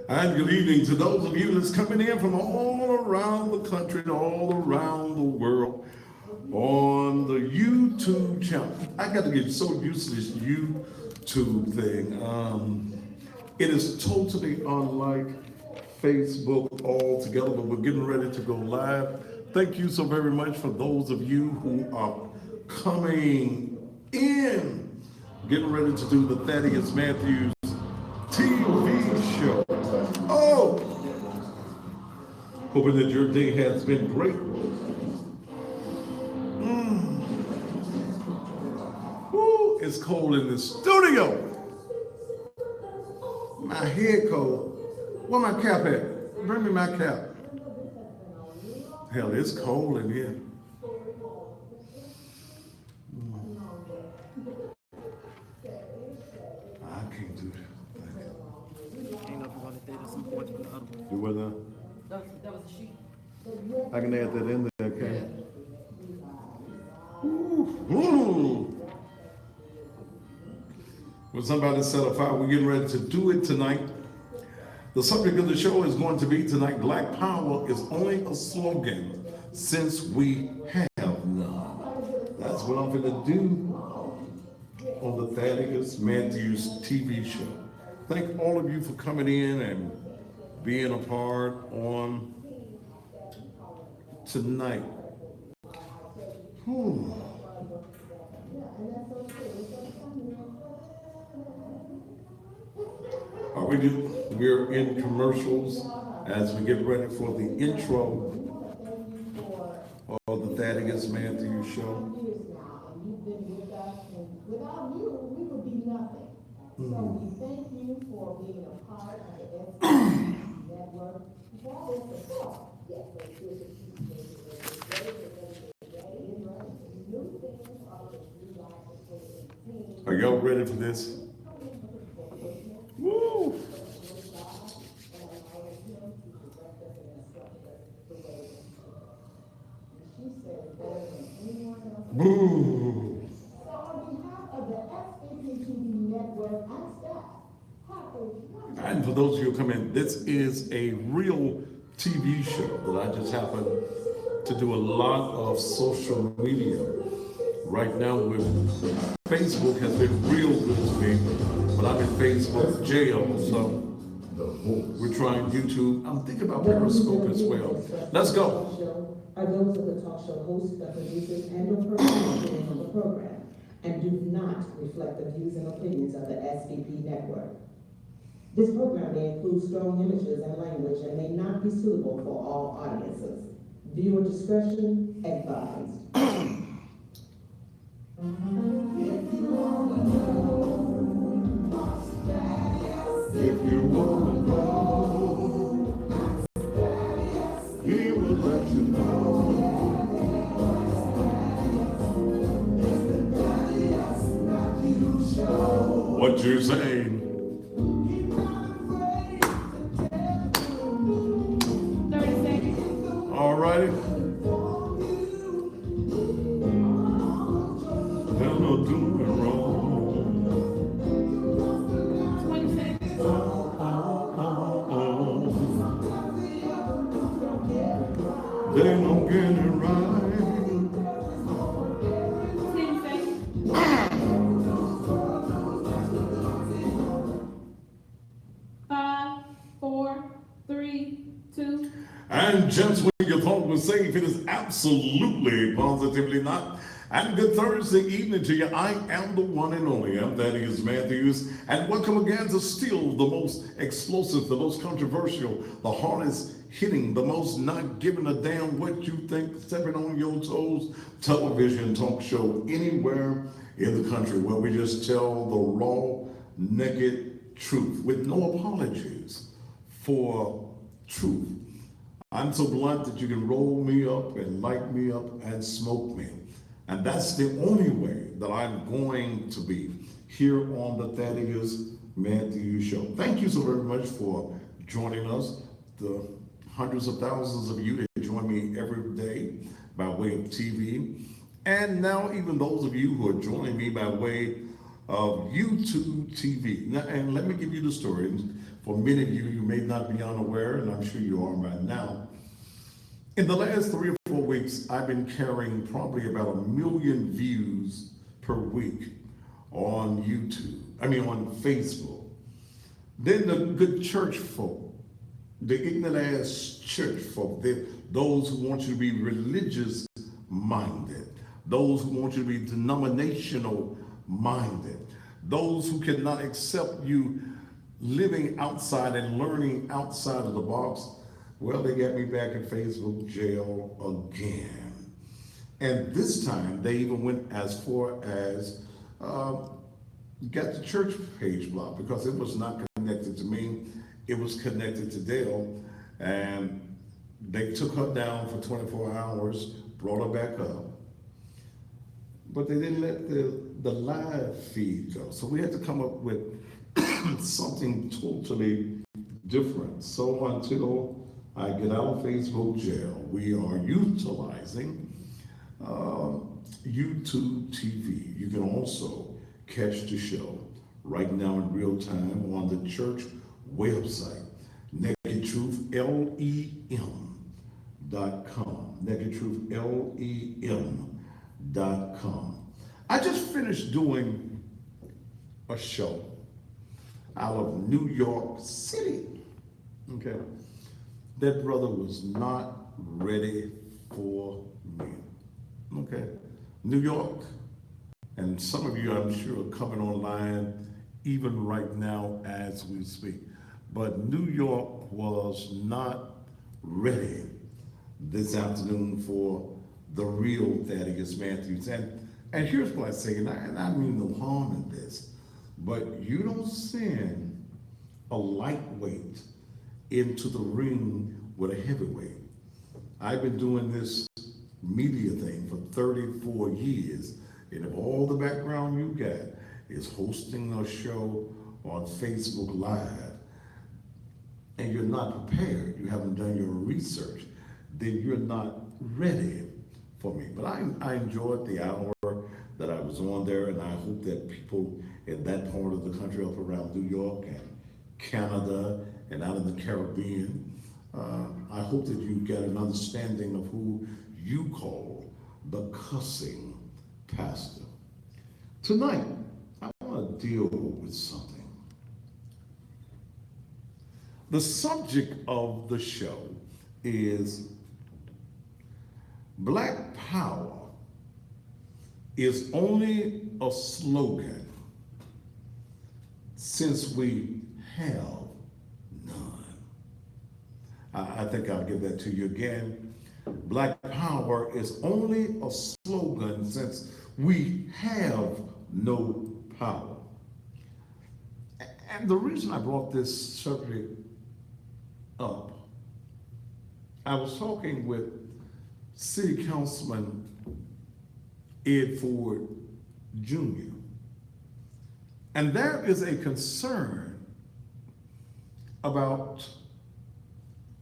And good evening to those of you that's coming in from all around the country and all around the world on the YouTube channel. I got to get so used to this YouTube thing. It is totally unlike Facebook altogether, but we're getting ready to go live. Thank you so very much for those of you who are coming in, getting ready to do the Thaddeus Matthews TV show. Oh, hoping that your day has been great. Woo, it's cold in the studio. My head cold. Where my cap at? Bring me my cap. Hell, it's cold in here. I can't do that. Ain't know if you wanted that or some point to the other one. Do what now? That was a sheet. I can add that in there, okay? Ooh. When somebody set a fire, we're getting ready to do it tonight. The subject of the show is going to be tonight, Black Power is only a slogan since we have none. That's what I'm going to do on the Thaddeus Matthews TV show. Thank all of you for coming in and being a part on tonight. We're in commercials as we get ready for the intro of the Thaddeus Matthews show. You've been with us, and without you, we would be nothing. So we thank you for being a part of the SBC network. That is the part. Yes, are y'all ready for this? Woo! Boo! So on behalf of the SBC network and staff, and for those of you who come in, this is a real TV show that I just happen to do a lot of social media. Right now, Facebook has been real good to me, but I'm in Facebook jail, so we're trying YouTube. I'm thinking about Periscope as well. Let's go. Are those of the talk show hosts, the producers, and or personalities of the program, and do not reflect the views and opinions of the SVP network. This program may include strong images and language and may not be suitable for all audiences. Viewer discretion advised. If you wanna know, he will let you know. What you're saying? 30 seconds. All righty. They're not doing wrong. 20 seconds. They don't get it right. 10 seconds. 5, 4, 3, 2. And just when you thought was safe, it is absolutely, positively not. And good Thursday evening to you. I am the one and only. I'm Thaddeus Matthews. And welcome again to still the most explosive, the most controversial, the hardest hitting, the most not giving a damn what you think, stepping on your toes, television talk show anywhere in the country where we just tell the raw, naked truth with no apologies for truth. I'm so blunt that you can roll me up and light me up and smoke me. And that's the only way that I'm going to be here on the Thaddeus Matthews Show. Thank you so very much for joining us. The hundreds of thousands of you that join me every day by way of TV. And now even those of you who are joining me by way of YouTube TV. Now, and let me give you the story. For many of you, you may not be unaware, and I'm sure you are right now. In the last 3 or 4 weeks, I've been carrying probably about 1 million views per week on on Facebook. Then the good church folk, the ignorant ass church folk, those who want you to be religious minded, those who want you to be denominational minded, those who cannot accept you living outside and learning outside of the box. Well, they got me back in Facebook jail again. And this time they even went as far as got the church page blocked because it was not connected to me. It was connected to Dale. And they took her down for 24 hours, brought her back up. But they didn't let the live feed go. So we had to come up with something totally different. So until I get out of Facebook jail, we are utilizing YouTube TV. You can also catch the show right now in real time on the church website, NakedTruthLEM.com. NakedTruthLEM.com. I just finished doing a show out of New York City. Okay. That brother was not ready for me. Okay. New York, and some of you I'm sure are coming online even right now as we speak. But New York was not ready this afternoon for the real Thaddeus Matthews. And here's what I say, and I mean no harm in this, but you don't send a lightweight into the ring with a heavyweight. I've been doing this media thing for 34 years, and if all the background you got is hosting a show on Facebook Live, and you're not prepared, you haven't done your research, then you're not ready for me. But I enjoyed the hour that I was on there, and I hope that people in that part of the country up around New York and Canada and out in the Caribbean, I hope that you get an understanding of who you call the cussing pastor. Tonight, I want to deal with something. The subject of the show is Black Power is only a slogan since we have none. I think I'll give that to you again. Black Power is only a slogan since we have no power. And the reason I brought this subject up, I was talking with City Councilman Ed Ford Jr. And there is a concern about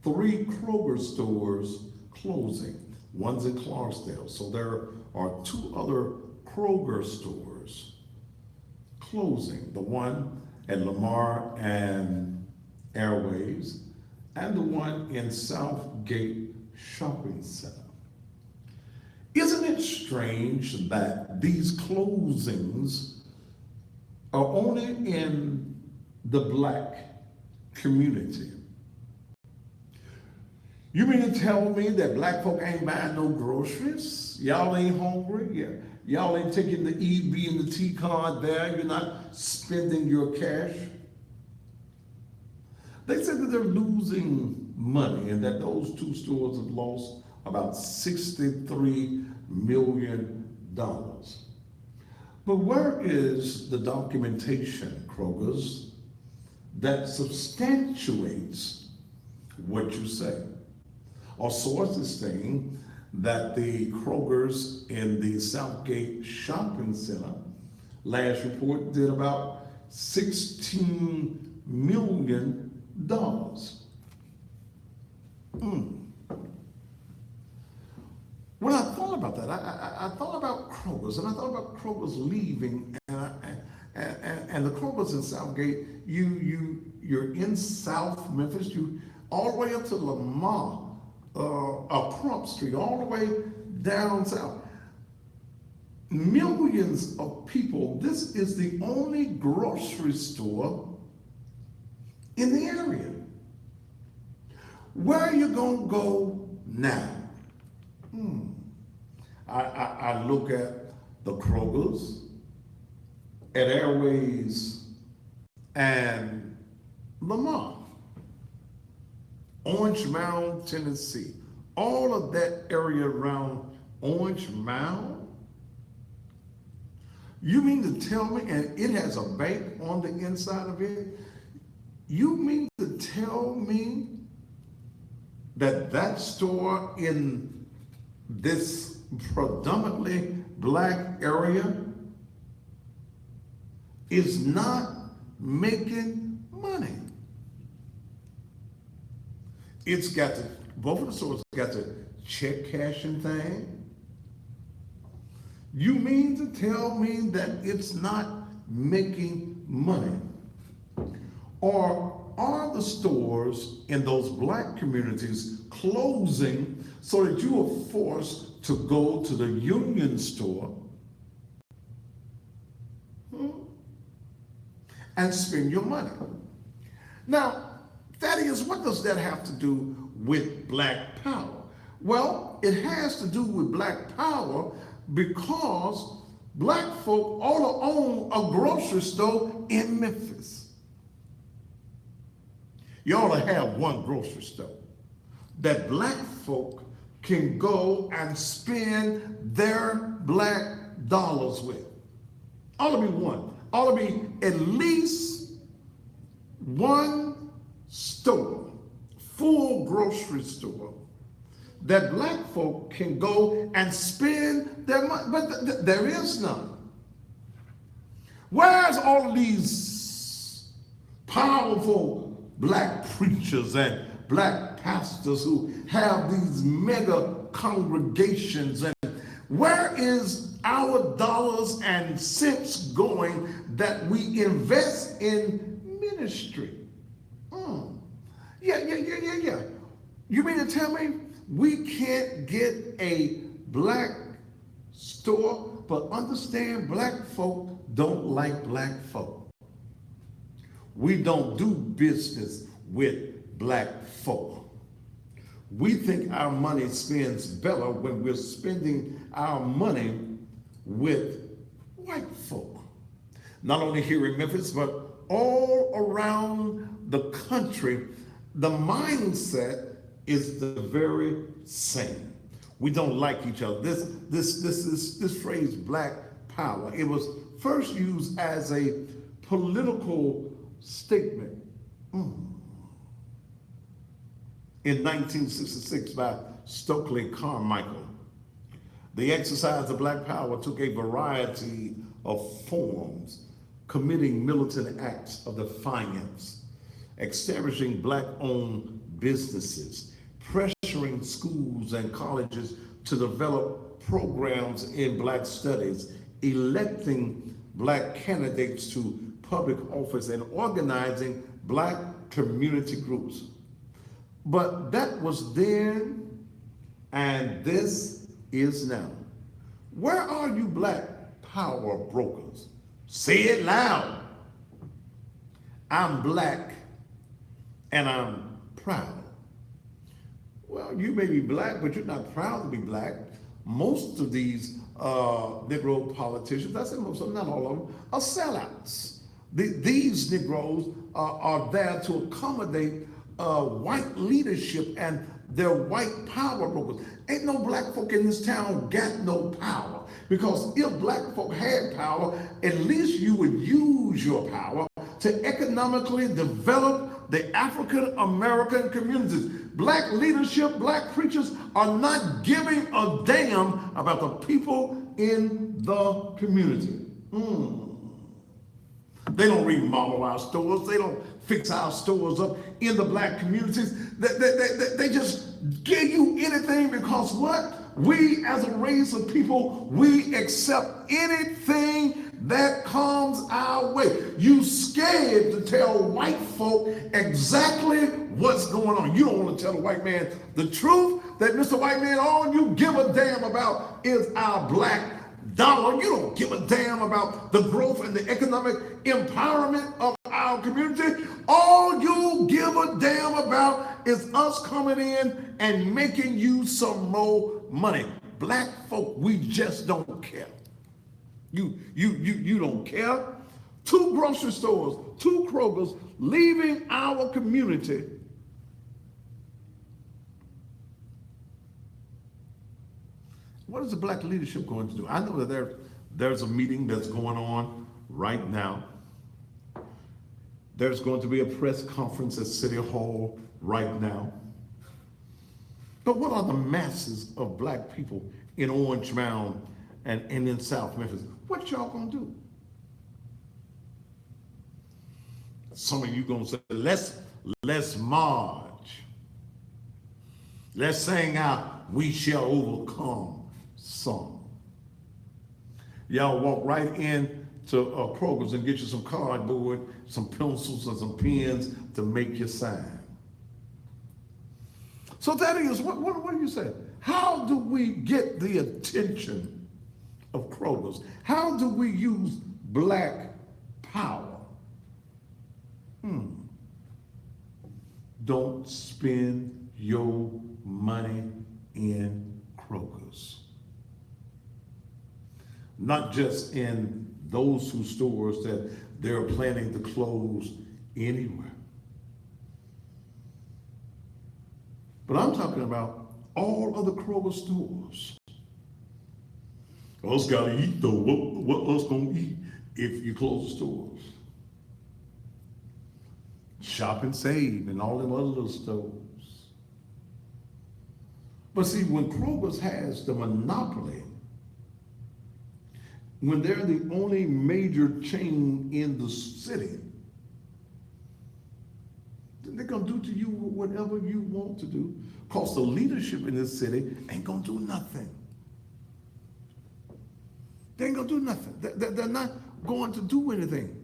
3 Kroger stores closing. One's in Clarksdale. So there are 2 other Kroger stores closing. The one at Lamar and Airways, and the one in Southgate Shopping Center. Isn't it strange that these closings are only in the Black community? You mean to tell me that Black folk ain't buying no groceries? Y'all ain't hungry? Y'all ain't taking the EB and the T card there? You're not spending your cash? They said that they're losing money and that those 2 stores have lost about $63 million. But where is the documentation, Kroger's, that substantiates what you say? Our sources saying that the Kroger's in the Southgate Shopping Center last report did about $16 million. When I thought about that, I thought about Kroger's, and I thought about Kroger's leaving, and the Kroger's in Southgate, you you're in South Memphis, you all the way up to Lamar, Crump Street, all the way down south. Millions of people, this is the only grocery store in the area. Where are you going to go now? I look at the Kroger's, at Airways, and Lamar, Orange Mound, Tennessee, all of that area around Orange Mound. You mean to tell me, and it has a bank on the inside of it, you mean to tell me that that store in this predominantly black area is not making money? It's got to, both of the stores got the check cashing thing. You mean to tell me that it's not making money? Or are the stores in those black communities closing so that you are forced to go to the Union store and spend your money? Now, Thaddeus, what does that have to do with black power? Well, it has to do with black power because black folk ought to own a grocery store in Memphis. You ought to have one grocery store that black folk can go and spend their black dollars with. Ought to be one. Ought to be at least one store, full grocery store, that black folk can go and spend their money, but there is none. Where's all of these powerful black preachers and black pastors who have these mega congregations, and where is our dollars and cents going that we invest in ministry? Yeah. You mean to tell me we can't get a black store? But understand, black folk don't like black folk. We don't do business with black folk. We think our money spends better when we're spending our money with white folk. Not only here in Memphis, but all around the country, the mindset is the very same. We don't like each other. This phrase, black power, it was first used as a political statement in 1966 by Stokely Carmichael. The exercise of black power took a variety of forms, committing militant acts of defiance, establishing black-owned businesses, pressuring schools and colleges to develop programs in black studies, electing black candidates to public office, and organizing black community groups. But that was then, and this is now. Where are you black power brokers? Say it loud. I'm black and I'm proud. Well, you may be black, but you're not proud to be black. Most of these Negro politicians, I say most of them, not all of them, are sellouts. These Negroes are there to accommodate white leadership and their white power brokers. Ain't no black folk in this town got no power, because if black folk had power, at least you would use your power to economically develop the African American communities. Black leadership, black preachers are not giving a damn about the people in the community. They don't remodel our stores. They don't fix our stores up in the black communities. They just give you anything because what? we as a race of people, we accept anything that comes our way. You scared to tell white folk exactly what's going on. You don't want to tell a white man the truth that, Mr. White Man, all you give a damn about is our black dollar. You don't give a damn about the growth and the economic empowerment of our community. All you give a damn about is us coming in and making you some more money. Black folk, we just don't care. You don't care. 2 grocery stores, 2 Krogers leaving our community. What is the black leadership going to do? I know that there's a meeting that's going on right now. There's going to be a press conference at City Hall right now. But what are the masses of black people in Orange Mound and in South Memphis? What y'all gonna do? Some of you gonna say, let's march. Let's sing out, we shall overcome song. Y'all walk right in to Kroger's and get you some cardboard, some pencils, and some pens to make your sign. So that is, what do you say? How do we get the attention of Kroger's? How do we use black power? Don't spend your money in Kroger's. Not just in those 2 stores that they're planning to close anywhere. But I'm talking about all of the Kroger stores. Us gotta eat though. What us gonna eat if you close the stores? Shop and Save and all them other little stores. But see, when Kroger's has the monopoly, when they're the only major chain in the city, they're gonna do to you whatever you want to do, because the leadership in this city ain't gonna do nothing. They ain't gonna do nothing. They're not going to do anything.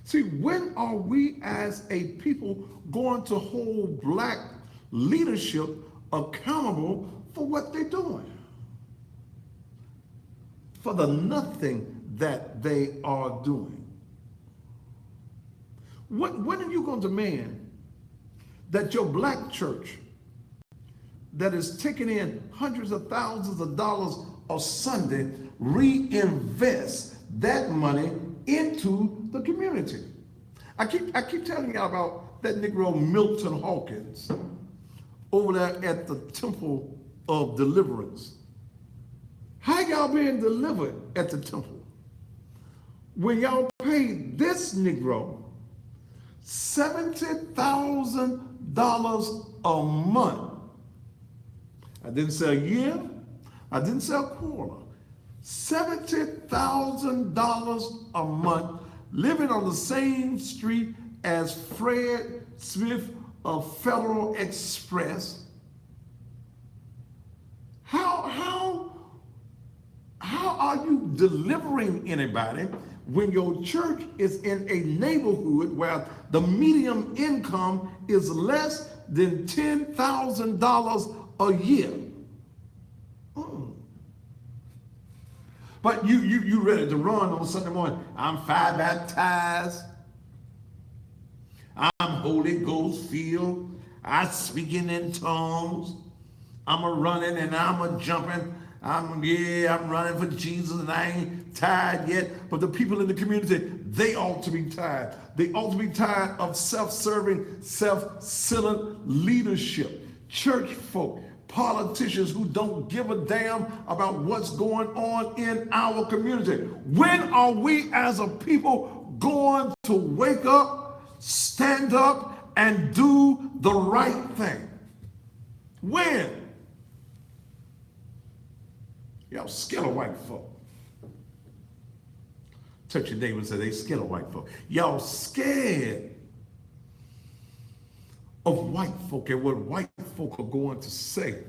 See, when are we as a people going to hold black leadership accountable for what they're doing? For the nothing that they are doing. When are you going to demand that your black church that is taking in hundreds of thousands of dollars a Sunday reinvest that money into the community? I keep telling y'all about that Negro Milton Hawkins over there at the Temple of Deliverance. How y'all being delivered at the temple when y'all paid this Negro $70,000 a month? I didn't say a year, I didn't say a quarter. $70,000 a month, living on the same street as Fred Smith of Federal Express. How are you delivering anybody when your church is in a neighborhood where the median income is less than $10,000 a year? But you ready to run on Sunday morning? I'm fire baptized. I'm Holy Ghost filled. I'm speaking in tongues. I'm a running and I'm a jumping. I'm running for Jesus and I ain't tired yet. But the people in the community, they ought to be tired. They ought to be tired of self-serving, self-centered leadership. Church folk, politicians who don't give a damn about what's going on in our community. When are we as a people going to wake up, stand up, and do the right thing? When? Y'all scared of white folk. Touch your neighbor and say, they scared of white folk. Y'all scared of white folk and what white folk are going to say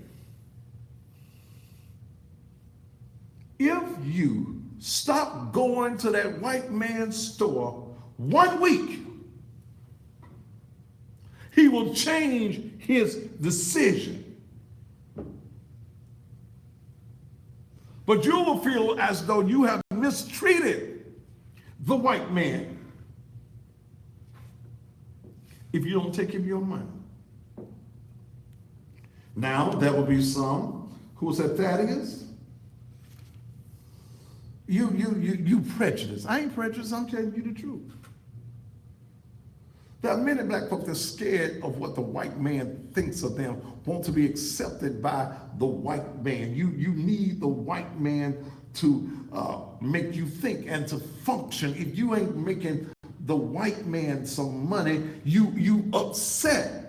you stop going to that white man's store 1 week, he will change his decision. But you will feel as though you have mistreated the white man if you don't take him your money. Now, there will be some who will say, Thaddeus, you prejudiced. I ain't prejudiced, I'm telling you the truth. There are many black folks that are scared of what the white man thinks of them, want to be accepted by the white man. You need the white man to make you think and to function. If you ain't making the white man some money, you upset.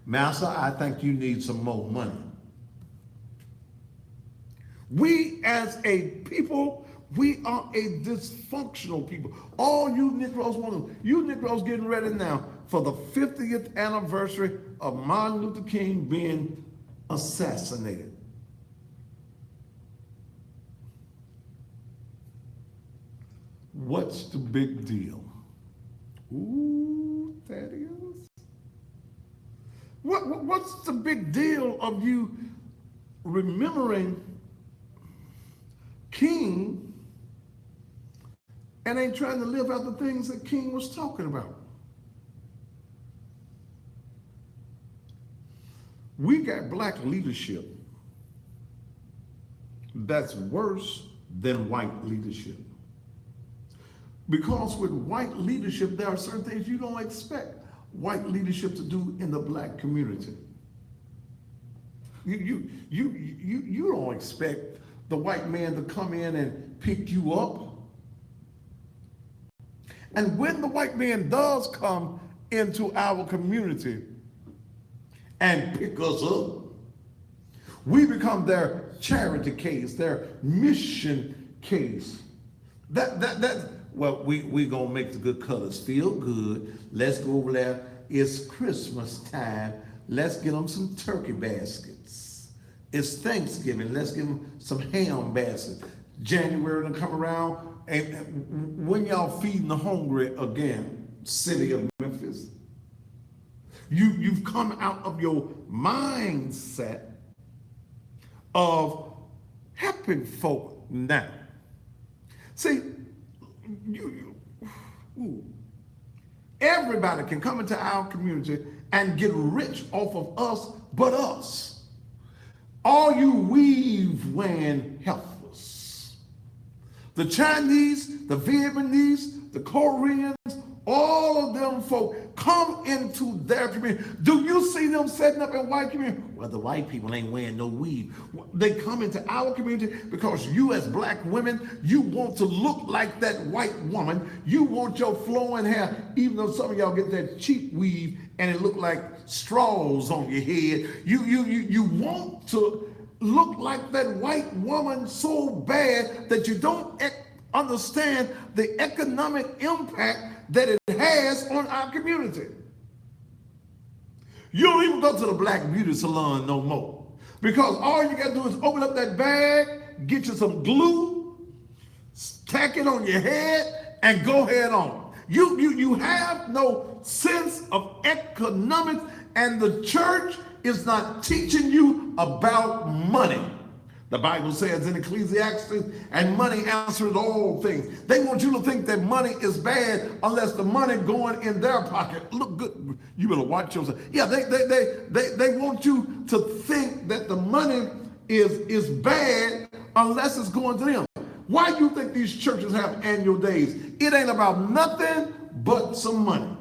Master, I think you need some more money. We as a people, we are a dysfunctional people. All you Negroes you Negroes getting ready now for the 50th anniversary of Martin Luther King being assassinated. What's the big deal? Ooh, Thaddeus. What's the big deal of you remembering King and ain't trying to live out the things that King was talking about? We got black leadership that's worse than white leadership. Because with white leadership, there are certain things you don't expect white leadership to do in the black community. You don't expect the white man to come in and pick you up. And when the white man does come into our community and pick us up, we become their charity case, their mission case. Well, we gonna make the good colors feel good. Let's go over there. It's Christmas time. Let's get them some turkey baskets. It's Thanksgiving. Let's give them some ham baskets. January to come around, and when y'all feeding the hungry again, city of Memphis, you've come out of your mindset of helping folk now. See, everybody can come into our community and get rich off of us but us. All you weave-wearing heifers, the Chinese, the Vietnamese, the Koreans, all of them folk come into their community. Do you see them setting up in white community? Well, the white people ain't wearing no weave. They come into our community because you as black women, you want to look like that white woman. You want your flowing hair, even though some of y'all get that cheap weave and it look like straws on your head. You want to look like that white woman so bad that you don't understand the economic impact that it has on our community. You don't even go to the black beauty salon no more, because all you got to do is open up that bag, get you some glue, tack it on your head, and go head on. You have no sense of economics, and the church is not teaching you about money. The Bible says in Ecclesiastes, and money answers all things. They want you to think that money is bad unless the money going in their pocket look good. You better watch yourself. Yeah, they want you to think that the money is bad unless it's going to them. Why do you think these churches have annual days? It ain't about nothing but some money.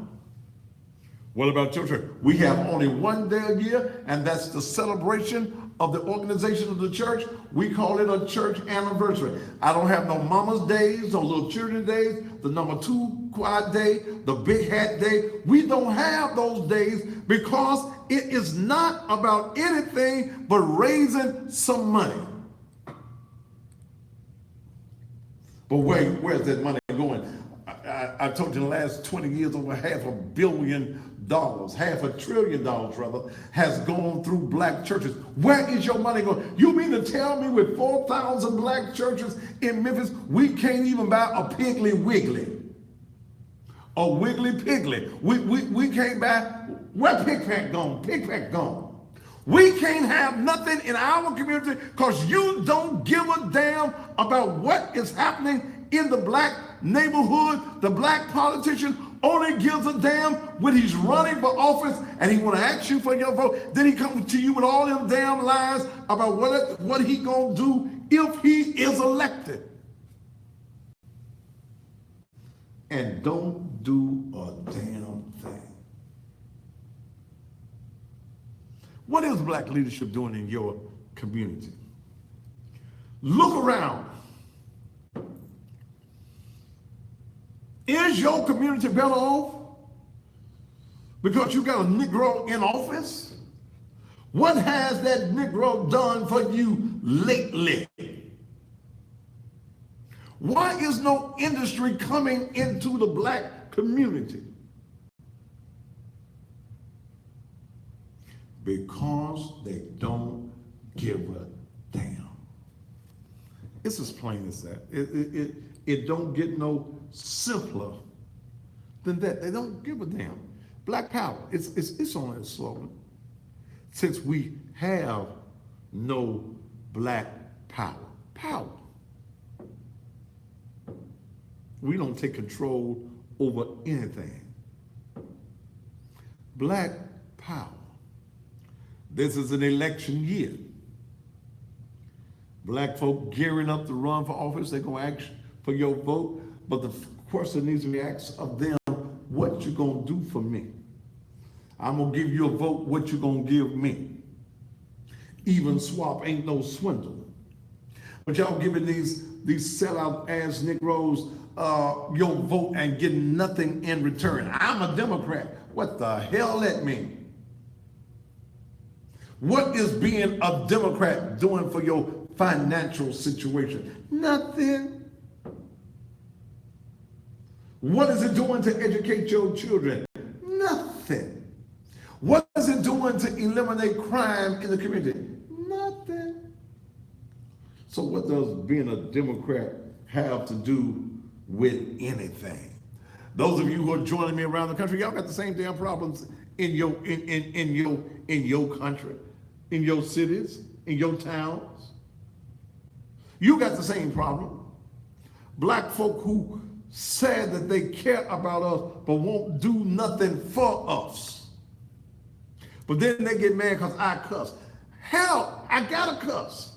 What about your church? We have only one day a year, and that's the celebration of the organization of the church. We call it a church anniversary. I don't have no mama's days, no little children days, the number 2 quiet day, the big hat day. We don't have those days because it is not about anything but raising some money. But where's that money going? I've told you in the last 20 years, over $500 million, $500 billion rather, has gone through black churches. Where is your money going? You mean to tell me with 4,000 black churches in Memphis, we can't even buy a Piggly Wiggly? A Wiggly Piggly. We can't buy, where Pig Pack gone? Pig Pack gone. We can't have nothing in our community because you don't give a damn about what is happening in the black neighborhood. The black politician only gives a damn when he's running for office and he want to ask you for your vote. Then he comes to you with all them damn lies about what he gonna do if he is elected. And don't do a damn thing. What is black leadership doing in your community? Look around. Is your community better off because you got a Negro in office? What has that Negro done for you lately? Why is no industry coming into the black community? Because they don't give a damn. It's as plain as that. It don't get no simpler than that. They don't give a damn. Black power, it's on that slogan. Since we have no black power. We don't take control over anything. Black power. This is an election year. Black folk gearing up to run for office, they're gonna ask for your vote, but the question needs to be asked of them, what you gonna do for me? I'm gonna give you a vote, what you gonna give me? Even swap ain't no swindle. But y'all giving these sellout ass Negroes your vote and getting nothing in return. I'm a Democrat. What the hell that mean? What is being a Democrat doing for your financial situation? Nothing. What is it doing to educate your children? Nothing. What is it doing to eliminate crime in the community? Nothing. So what does being a Democrat have to do with anything? Those of you who are joining me around the country, y'all got the same damn problems in your country, in your cities, in your towns. You got the same problem. Black folk who said that they care about us but won't do nothing for us. But then they get mad because I cuss. Hell, I gotta cuss.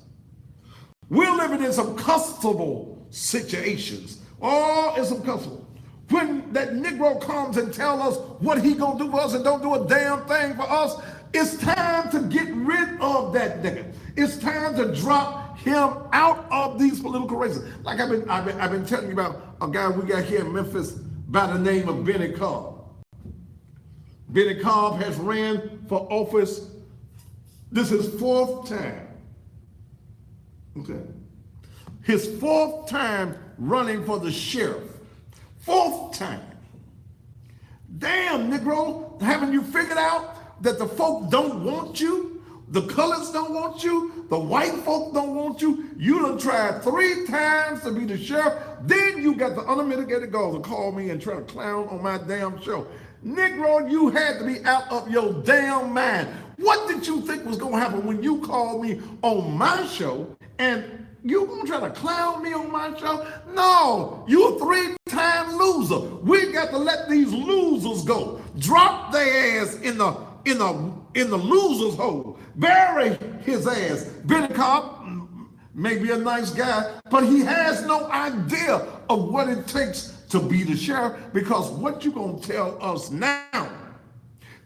We're living in some cussable situations. Oh, it's some cussable. When that Negro comes and tells us what he gonna do for us and don't do a damn thing for us, it's time to get rid of that nigga. It's time to drop him out of these political races. Like I've been telling you about a guy we got here in Memphis by the name of Benny Cobb. Benny Cobb has ran for office. This is his fourth time. Okay. His fourth time running for the sheriff. Fourth time. Damn, Negro, haven't you figured out that the folk don't want you? The colors don't want you. The white folk don't want you. You done tried 3 times to be the sheriff. Then you got the unmitigated gall to call me and try to clown on my damn show. Negro, you had to be out of your damn mind. What did you think was gonna happen when you called me on my show and you gonna try to clown me on my show? No, you a 3-time loser. We got to let these losers go. Drop their ass in the loser's hole. Bury his ass. Benny Cobb may be a nice guy, but he has no idea of what it takes to be the sheriff, because what you gonna tell us now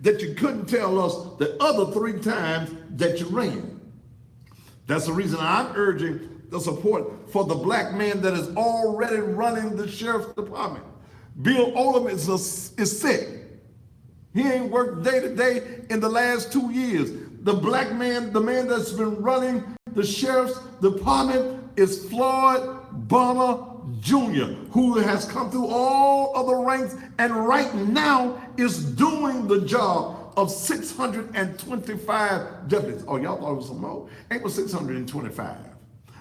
that you couldn't tell us the other 3 times that you ran? That's the reason I'm urging the support for the black man that is already running the sheriff's department. Bill Oldham is sick. He ain't worked day to day in the last 2 years. The black man, the man that's been running the sheriff's department is Floyd Bonner Jr., who has come through all of the ranks and right now is doing the job of 625 deputies. Oh, y'all thought it was some more? It was 625.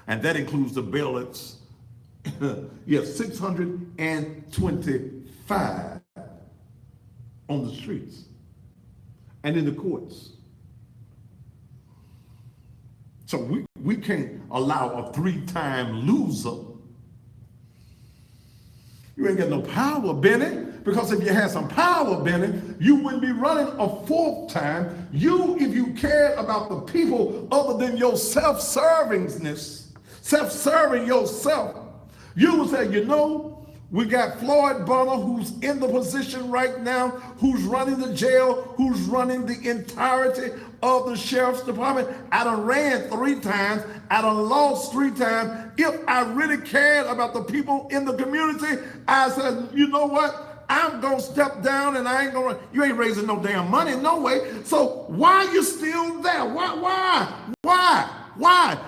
And that includes the bailiffs. Yes, 625 on the streets and in the courts. So we can't allow a 3-time loser. You ain't got no power, Benny, because if you had some power, Benny, you wouldn't be running a 4th time. If you cared about the people other than your self-servingness, self-serving yourself, you would say, you know, we got Floyd Bonner, who's in the position right now, who's running the jail, who's running the entirety of the sheriff's department. I done ran 3 times. I done lost 3 times. If I really cared about the people in the community, I said, you know what? I'm going to step down and I ain't going to, you ain't raising no damn money, no way. So why are you still there? Why?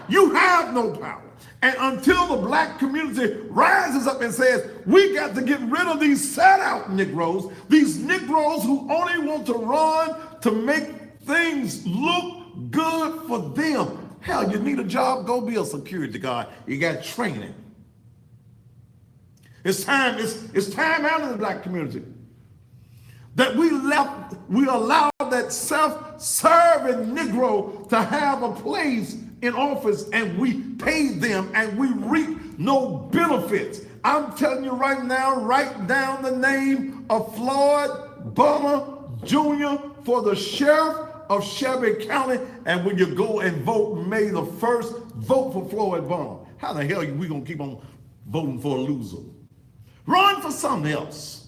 You have no power. And until the black community rises up and says, we got to get rid of these set-out Negroes, these Negroes who only want to run to make things look good for them. Hell, you need a job, go be a security guard. You got training. It's time out in the black community that we allow that self-serving Negro to have a place in office and we pay them and we reap no benefits. I'm telling you right now, write down the name of Floyd Bonner Jr. for the sheriff of Shelby County, and when you go and vote May the 1st, vote for Floyd Bonner. How the hell are we gonna keep on voting for a loser? Run for something else.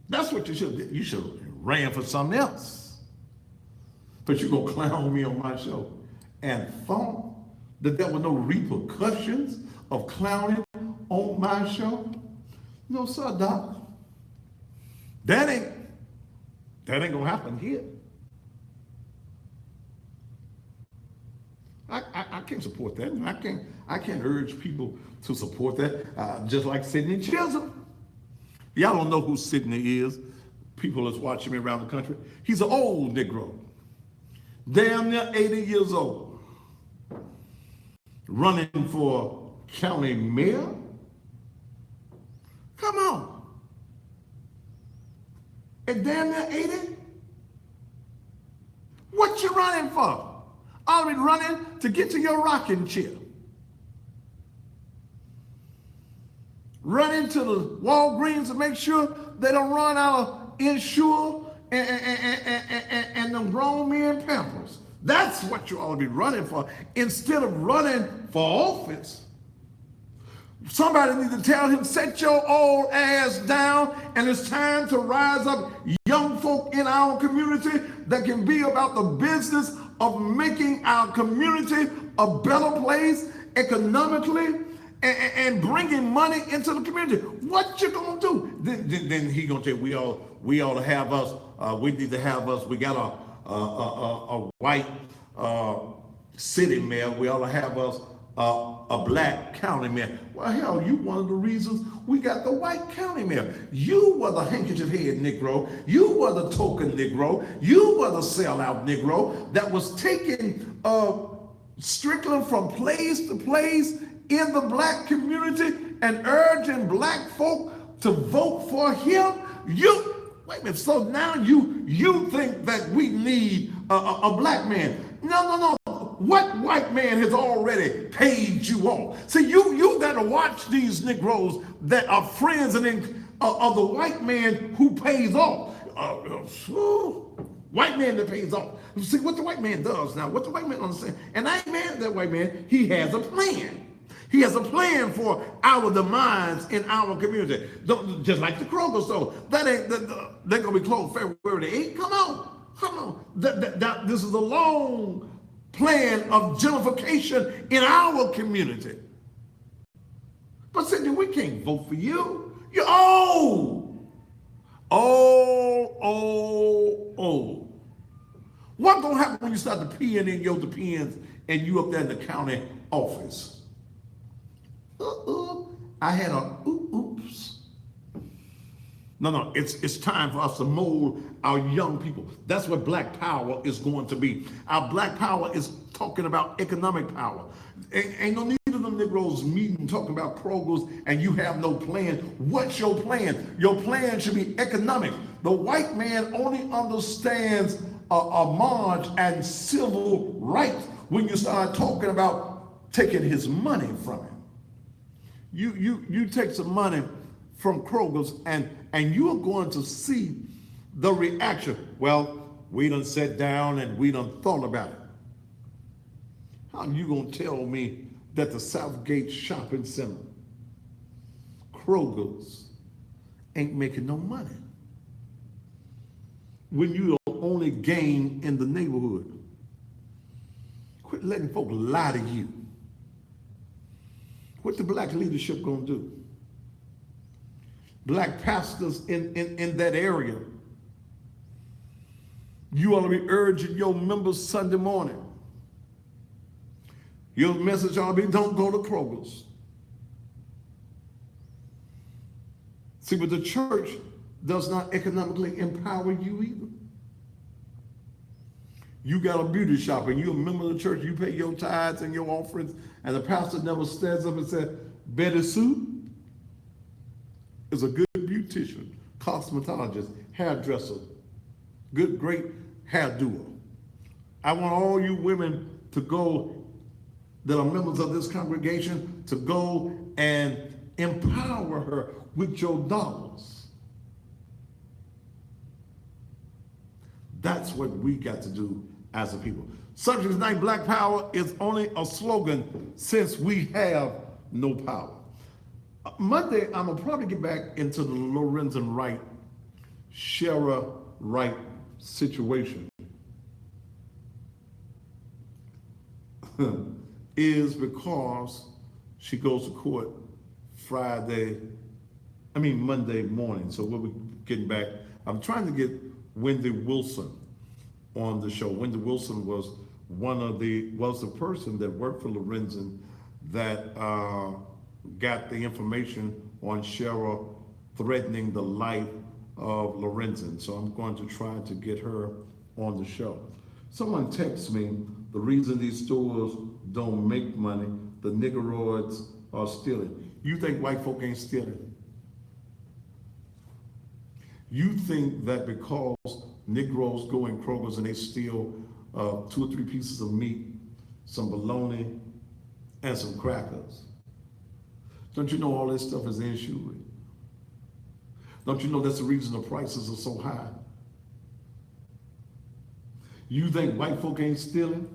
That's what you should do. You should have ran for something else. But you're going to clown me on my show and thought that there were no repercussions of clowning on my show? No, sir, Doc. That ain't going to happen here. I can't support that. I can't urge people to support that. Just like Sidney Chisholm. Y'all don't know who Sidney is. People that's watching me around the country. He's an old Negro. Damn near 80 years old. Running for county mayor? Come on. At damn near 80? What you running for? I'll be running to get to your rocking chair. Running to the Walgreens to make sure they don't run out of Ensure and them grown men Pampers. That's what you ought to be running for. Instead of running for office, somebody needs to tell him, set your old ass down, and it's time to rise up young folk in our community that can be about the business of making our community a better place economically and bringing money into the community. What you gonna do? Then he gonna say we ought to have us. We need to have us. We got a white city mayor. We ought to have us a black county mayor. Well, hell, you one of the reasons we got the white county mayor. You were the handkerchief head Negro. You were the token Negro. You were the sellout Negro that was taking Strickland from place to place in the black community and urging black folk to vote for him. Wait a minute, so now you think that we need a black man. No. What white man has already paid you off? See, you got to watch these Negroes that are friends of the white man who pays off. White man that pays off. See what the white man does now, what the white man understands. And I ain't mad at that white man. He has a plan. He has a plan for our demise in our community. Just like the Kroger store. They're going to be closed February the 8th. Come on. This is a long plan of gentrification in our community. But Sidney, we can't vote for you. You're old. Old. What's going to happen when you start to peeing in your depends and you up there in the county office? I had a oops. No, it's time for us to mold our young people. That's what black power is going to be. Our black power is talking about economic power. Ain't no need of them Negroes meeting, talking about programs, and you have no plan. What's your plan? Your plan should be economic. The white man only understands a march and civil rights when you start talking about taking his money from him. You take some money from Kroger's and you're going to see the reaction. Well, we done sat down and we done thought about it. How you gonna tell me that the Southgate Shopping Center, Kroger's, ain't making no money when you the only game in the neighborhood? Quit letting folk lie to you. What the black leadership gonna do? Black pastors in that area, you ought to be urging your members Sunday morning. Your message ought to be, don't go to Kroger's. See, but the church does not economically empower you either. You got a beauty shop and you're a member of the church, you pay your tithes and your offerings, and the pastor never stands up and says, Betty Sue is a good beautician, cosmetologist, hairdresser, great hair doer. I want all you women to go that are members of this congregation to go and empower her with your dollars. That's what we got to do as a people. Subject tonight, Black Power is only a slogan since we have no power. Monday, I'm gonna probably get back into the Lorenzen Wright, Shara Wright situation. Is because she goes to court Monday morning. So we'll be getting back. I'm trying to get Wendy Wilson on the show. Wendy Wilson was the person that worked for Lorenzen that got the information on Cheryl threatening the life of Lorenzen. So I'm going to try to get her on the show. Someone texts me, the reason these stores don't make money, the niggeroids are stealing. You think white folk ain't stealing? You think that because Negroes go in Kroger's and they steal 2 or 3 pieces of meat, some bologna, and some crackers, don't you know all this stuff is insured? Don't you know that's the reason the prices are so high? You think white folk ain't stealing?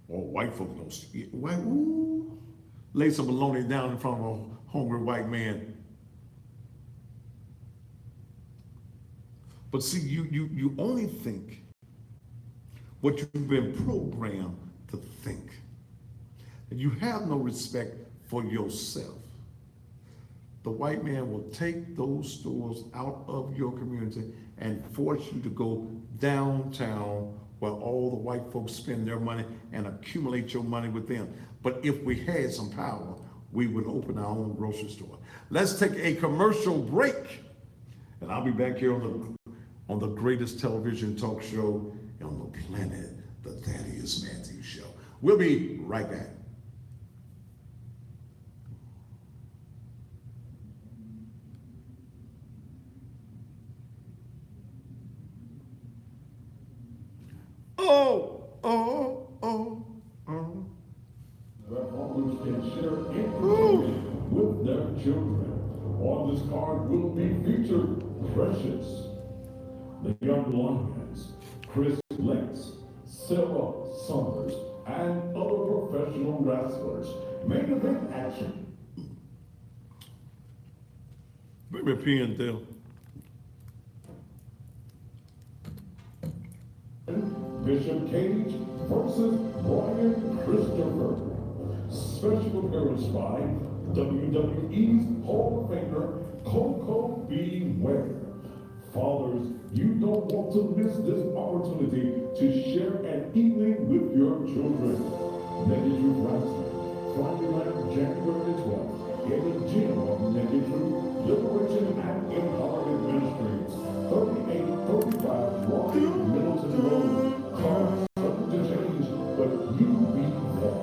Or white folk don't steal. Lay some bologna down in front of a hungry white man. But see, you only think what you've been programmed to think. And you have no respect for yourself. The white man will take those stores out of your community and force you to go downtown where all the white folks spend their money and accumulate your money with them. But if we had some power, we would open our own grocery store. Let's take a commercial break, and I'll be back here on the greatest television talk show on the planet, the Thaddeus Matthews Show. We'll be right back. That fathers can share information with their children. On this card will be featured Precious, the Young Lions, Chris Lex, Sarah Summers, and other professional wrestlers. Main event action. Bring me a pen, Dale. Bishop Cage versus Brian Christopher. Special appearance by WWE's Hall of Famer Coco B. Ware. Fathers, you don't want to miss this opportunity to share an evening with your children. Negative wrestling January 12th in the gym of Ministry Liberation and Empowerment Ministries, 3835 Rocky Middleton Road. Cars subject to change, but you be there.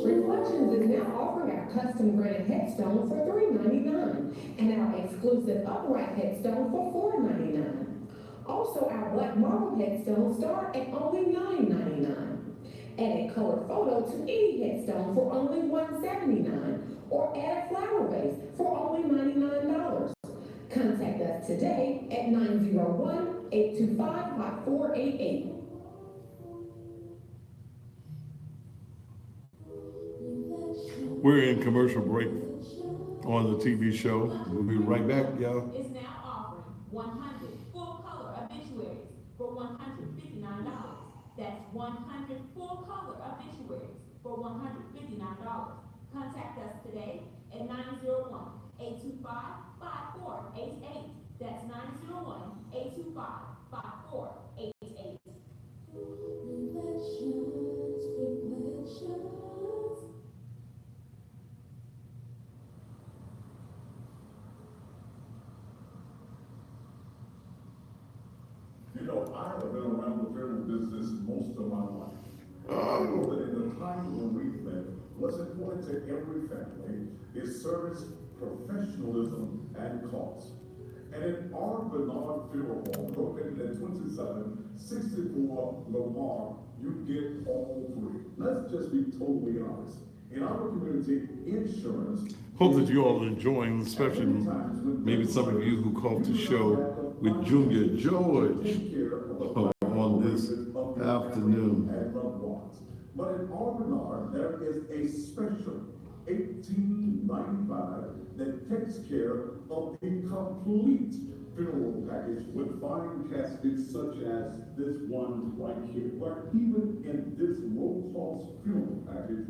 Reflections is now offering our custom granite headstone for $3.99 and our exclusive upright headstone for $4.99. Also, our black marble headstones start at only $9.99. Add a colored photo to any headstone for only $179, or add a flower vase for only $99. Contact us today at 901-825-5488. We're in commercial break on the TV show. We'll be right back, y'all. Is now offering 100 full-color obituaries for $159. That's 100 full-color obituaries for $159. Contact us today at 901-825-5488. That's 901-825-5488. You know, I have been around the funeral business most of my life. I know that in the time when we lived, what's important to every family is service, professionalism, and cost. And in our Bernard Funeral Home, located at 2764 Lamar, you get all three. Let's just be totally honest. In our community, insurance. Hope that you all are enjoying, especially maybe some of you who called the show with Junior George on this afternoon. But in R&R, there is a special $18.95 that takes care of the complete funeral package with fine caskets such as this one right here. But even in this low-cost funeral package,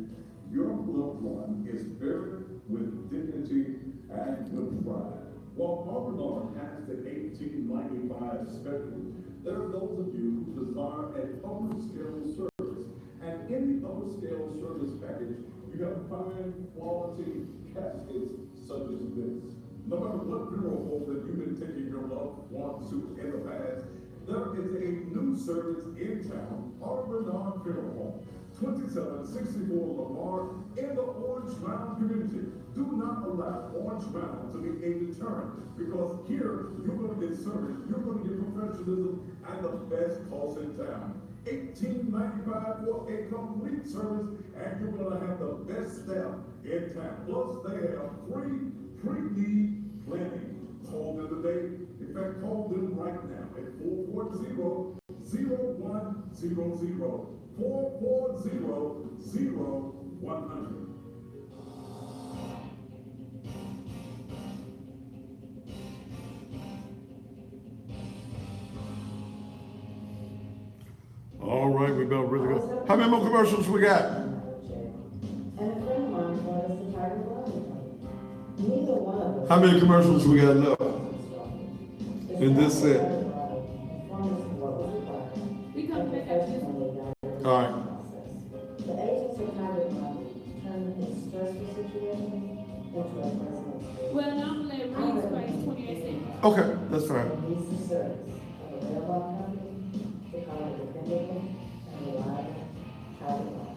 your loved one is buried with dignity and with pride. While R&R has the $18.95 special, there are those of you who desire an upper-scale service. And in the upper-scale service package, you have fine quality caskets such as this. No matter what funeral home that you've been taking your loved one to in the past, there is a new service in town, R&R Funeral Home. 2764 Lamar in the Orange Mound community. Do not allow Orange Mound to be a deterrent, because here you're going to get service, you're going to get professionalism, and the best cost in town. $18.95 for a complete service, and you're going to have the best staff in town. Plus, they have free pre-need planning. Call them today. In fact, call them right now at 440-0100. 440-0100. All right, we about ready to go. How many more commercials we got? And a friend of mine brought us the Tiger Brother. Neither one of us. How many commercials we got left in this set? We come back after this. All right. The agents are kind of turn a stressful situation into a pleasant. Well, now I'm gonna let Reed explain 28 seconds. Okay, that's fine. Needs the service of a railroad company to call a dependable and reliable Tiger Brother.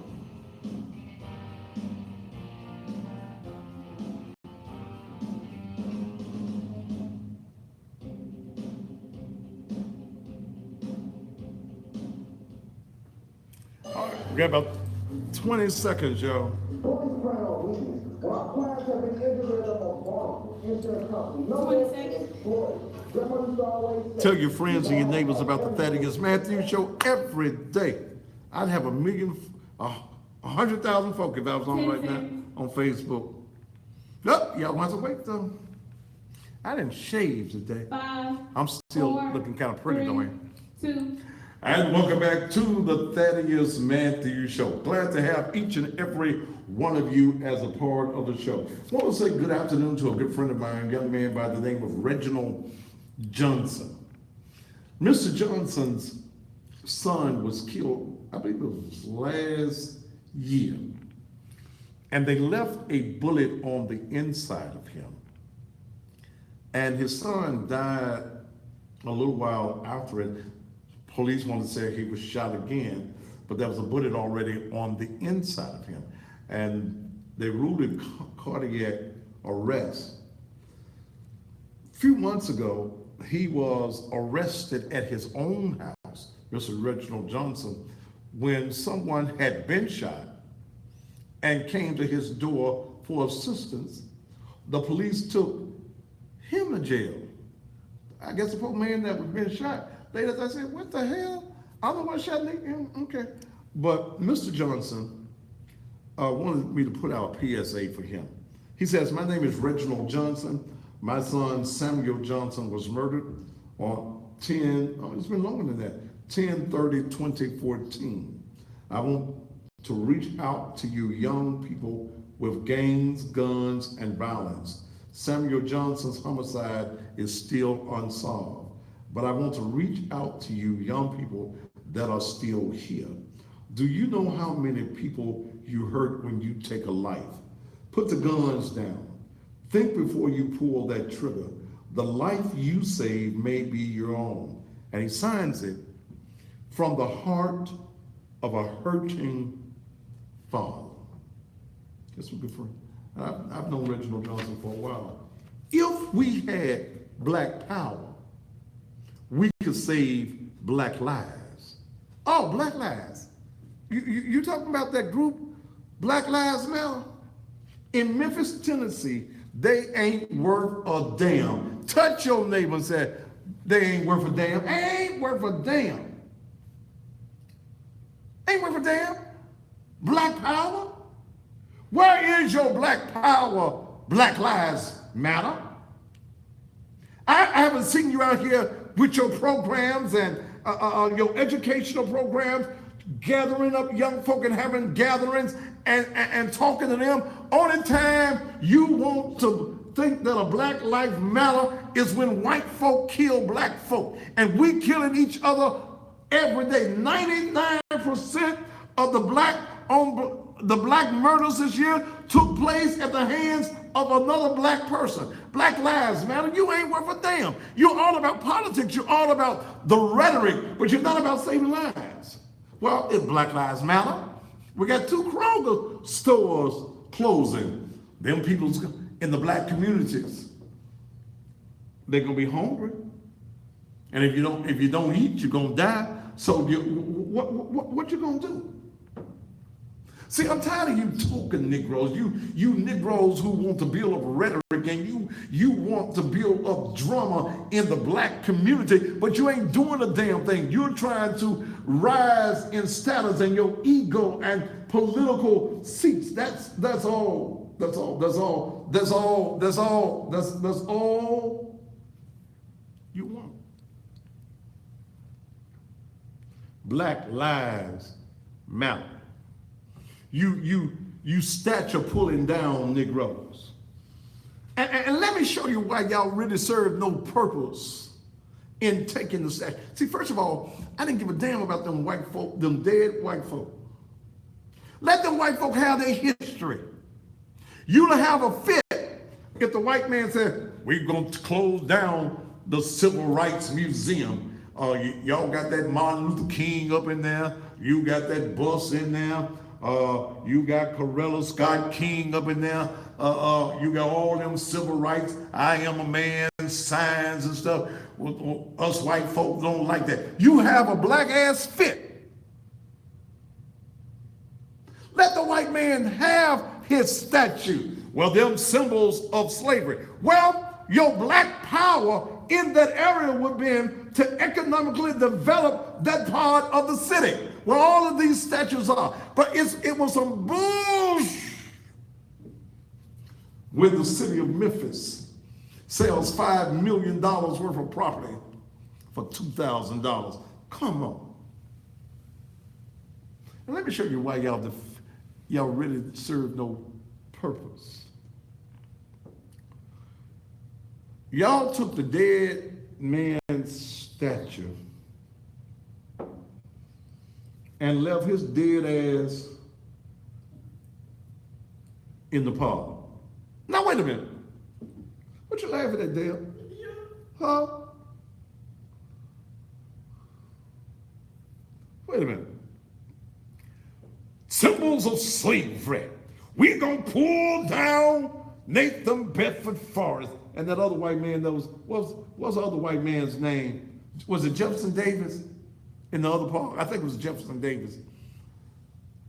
All right, we got about 20 seconds, y'all. Police plan on weakness. While clients have been injured of a bomb, insurance company, no 20 one seconds. is employed. Grandma used to always say, Tell your friends and your neighbors about the Thaddeus Matthews Show every day. I'd have 100,000 folk if I was on right now on Facebook. Look, y'all want to wait though. I didn't shave today. 5, I'm still 4, looking kind of pretty, 3, though. 2, And welcome back to the Thaddeus Matthews Show. Glad to have each and every one of you as a part of the show. I want to say good afternoon to a good friend of mine, a young man by the name of Reginald Johnson. Mr. Johnson's son was killed, I believe it was last year. And they left a bullet on the inside of him. And his son died a little while after it. Police wanted to say he was shot again, but there was a bullet already on the inside of him. And they ruled it cardiac arrest. A few months ago, he was arrested at his own house, Mr. Reginald Johnson, when someone had been shot and came to his door for assistance. The police took him to jail. I guess the poor man that was being shot, later I said, what the hell? I don't know what shot him. Okay. But Mr. Johnson wanted me to put out a PSA for him. He says, my name is Reginald Johnson. My son Samuel Johnson was murdered on it's been longer than that, 10/30/2014. I want to reach out to you young people with gangs, guns, and violence. Samuel Johnson's homicide is still unsolved, but I want to reach out to you young people that are still here. Do you know how many people you hurt when you take a life? Put the guns down. Think before you pull that trigger. The life you save may be your own. And he signs it, from the heart of a hurting father. That's a good friend. I've known Reginald Johnson for a while. If we had black power, we could save black lives. Oh, black lives. You talking about that group, Black Lives Matter? In Memphis, Tennessee, they ain't worth a damn. Touch your neighbor and say, they ain't worth a damn. Ain't worth a damn. Ain't worth a damn. Black power? Where is your black power, Black Lives Matter? I haven't seen you out here with your programs and your educational programs, gathering up young folk and having gatherings and talking to them. Only time you want to think that a Black Lives Matter is when white folk kill black folk. And we killing each other every day. 99% of the black murders this year took place at the hands of another black person. Black Lives Matter, you ain't worth a damn. You're all about politics. You're all about the rhetoric, but you're not about saving lives. Well, if Black Lives Matter, we got 2 Kroger stores closing. Them people in the black communities, they're gonna be hungry. And if you don't eat, you're gonna die. So what you gonna do? See, I'm tired of you talking Negroes. You Negroes who want to build up rhetoric and you want to build up drama in the black community, but you ain't doing a damn thing. You're trying to rise in status and your ego and political seats. That's all you want. Black Lives Matter. You stature pulling down Negroes. And let me show you why y'all really serve no purpose in taking the statue. See, first of all, I didn't give a damn about them white folk, them dead white folk. Let them white folk have their history. You'll have a fit if the white man said, we're going to close down the Civil Rights Museum. Y'all got that Martin Luther King up in there. You got that bus in there. You got Corella Scott King up in there. You got all them civil rights, I am a man signs and stuff. Us white folk don't like that. You have a black ass fit. Let the white man have his statue. Well, them symbols of slavery. Well, your black power in that area would be to economically develop that part of the city where all of these statues are. But it was some bullshit where the city of Memphis sells $5 million worth of property for $2,000. Come on. And let me show you why y'all really serve no purpose. Y'all took the dead man's statue and left his dead ass in the park. Now wait a minute. What you laughing at, Dale? Huh? Wait a minute. Symbols of slavery. We're gonna pull down Nathan Bedford Forrest. And that other white man that what's the other white man's name? Was it Jefferson Davis in the other park? I think it was Jefferson Davis.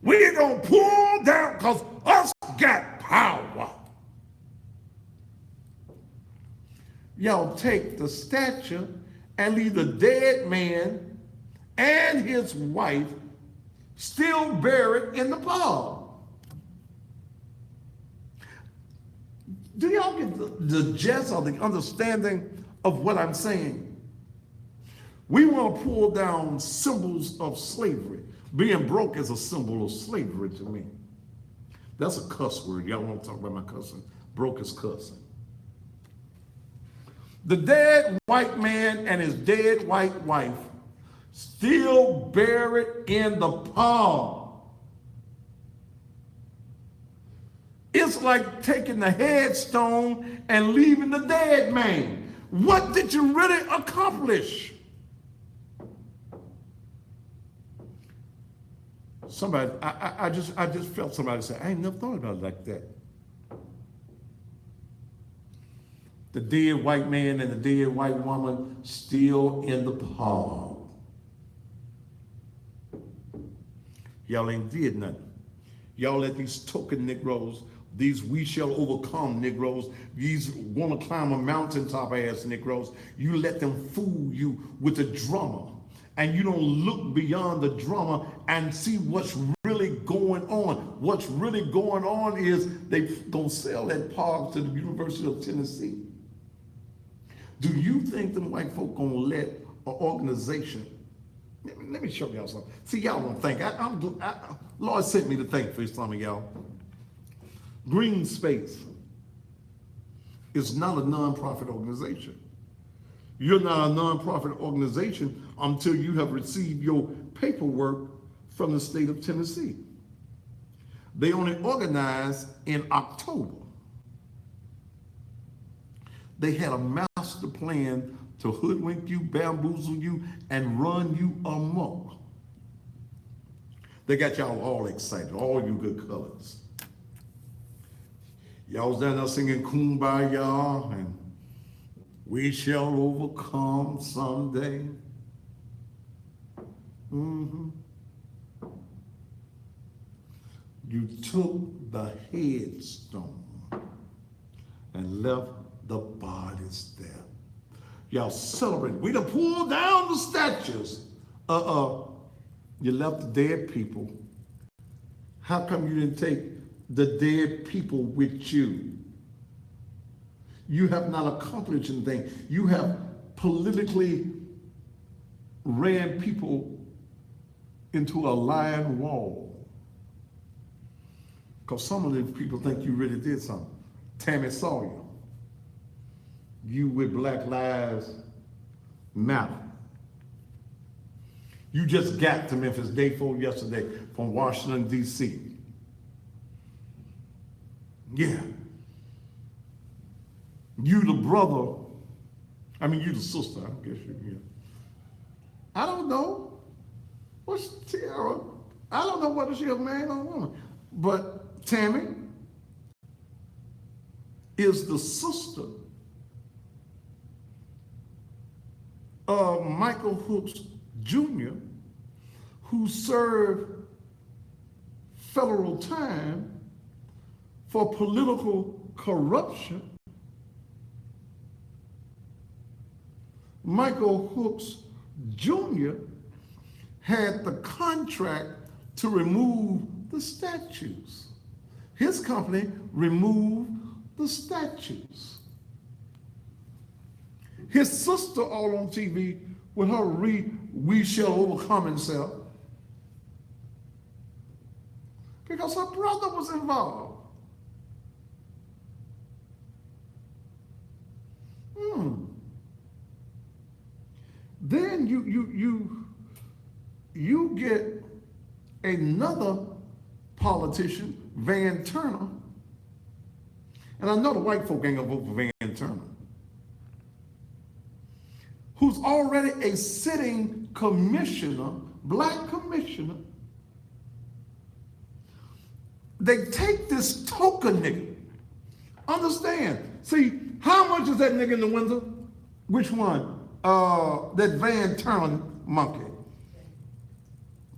We're gonna pull down because us got power. Y'all take the statue and leave the dead man and his wife still buried in the park. Do y'all get the gist or the understanding of what I'm saying? We want to pull down symbols of slavery. Being broke is a symbol of slavery to me. That's a cuss word. Y'all want to talk about my cussing? Broke is cussing. The dead white man and his dead white wife still buried in the park. It's like taking the headstone and leaving the dead man. What did you really accomplish? Somebody, I just felt somebody say, I ain't never thought about it like that. The dead white man and the dead white woman still in the park. Y'all ain't did nothing. Y'all let these token Negroes, these we shall overcome Negroes, these want to climb a mountaintop ass Negroes, you let them fool you with the drama. And you don't look beyond the drama and see what's really going on. What's really going on is they gonna sell that park to the University of Tennessee. Do you think them white folk gonna let an organization? Let me show y'all something. See, y'all don't think. Lord sent me to think for some of y'all. Green Space is not a nonprofit organization. You're not a nonprofit organization until you have received your paperwork from the state of Tennessee. They only organized in October. They had a master plan to hoodwink you, bamboozle you, and run you amok. They got y'all all excited, all you good colors. Y'all was down there singing Kumbaya and we shall overcome someday. You took the headstone and left the bodies there. Y'all celebrate. We done pulled down the statues. You left the dead people. How come you didn't take the dead people with you? You have not accomplished anything. You have politically ran people into a lying wall. Because some of these people think you really did something. Tammy Sawyer. You with Black Lives Matter. You just got to Memphis day 4 yesterday from Washington, D.C. Yeah. You the brother, you the sister, I guess yeah. I don't know. What's Tiara? I don't know whether she's a man or a woman. But Tammy is the sister of Michael Hooks Jr., who served federal time for political corruption. Michael Hooks Jr. had the contract to remove the statues. His company removed the statues. His sister all on TV with her We Shall Overcome Himself. because her brother was involved. Then you get another politician, Van Turner, and I know the white folk ain't gonna vote for Van Turner, who's already a sitting commissioner, black commissioner. They take this token nigga. Understand? See, how much is that nigga in the window? Which one? That Van Turner monkey.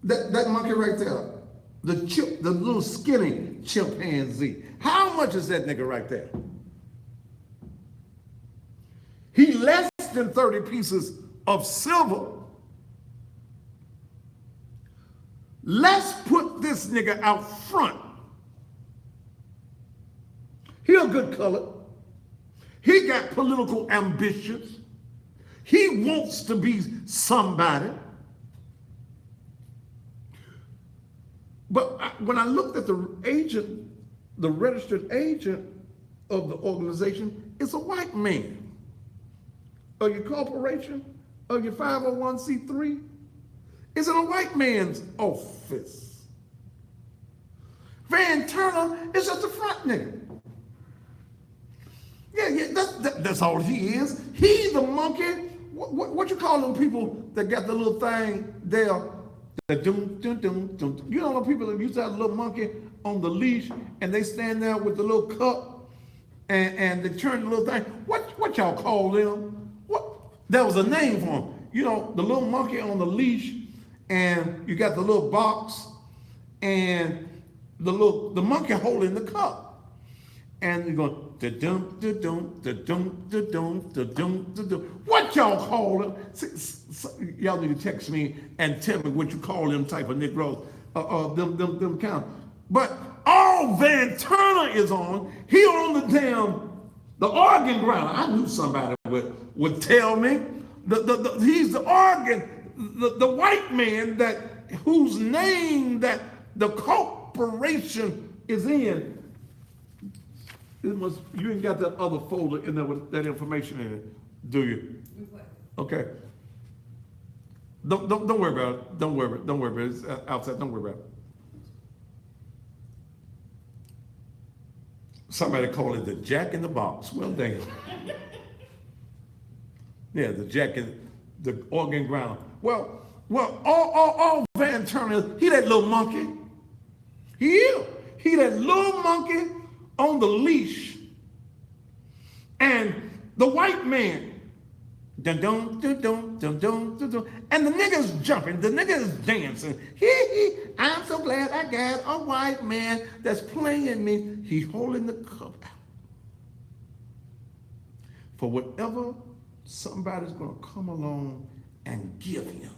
That monkey right there. The little skinny chimpanzee. How much is that nigga right there? He less than 30 pieces of silver. Let's put this nigga out front. He a good color. He got political ambitions. He wants to be somebody. But when I looked at the agent, the registered agent of the organization, it's a white man. Of your corporation, of your 501c3, is in a white man's office. Van Turner is just a front nigga. Yeah, that's all he is. He's the monkey. What you call them people that got the little thing there? The dum, dum, dum, dum. You know the people that used to have a little monkey on the leash and they stand there with the little cup and they turn the little thing. What y'all call them? What? There was a name for them. You know, the little monkey on the leash and you got the little box and the monkey holding the cup. And you're going, da-dum, da-dum, da-dum, da-dum, da-dum, da-dum. What y'all call them? Y'all need to text me and tell me what you call them type of Negroes, them kind. But all Van Turner is on, he on the organ grinder. I knew somebody would tell me. He's the organ, the white man whose name that the corporation is in. You ain't got that other folder in there with that information in it, do you? Okay. Don't worry about it. Don't worry about it. It's outside. Don't worry about it. Somebody called it the Jack in the Box. Well, damn. Yeah, the Jack in the organ ground. Well, all Van Turner, he that little monkey. He that little monkey on the leash, and the white man, dun dun dun dun dun dun dun dun, and the nigga's jumping, the nigga's dancing. I'm so glad I got a white man that's playing me. He's holding the cup out for whatever somebody's gonna come along and give him.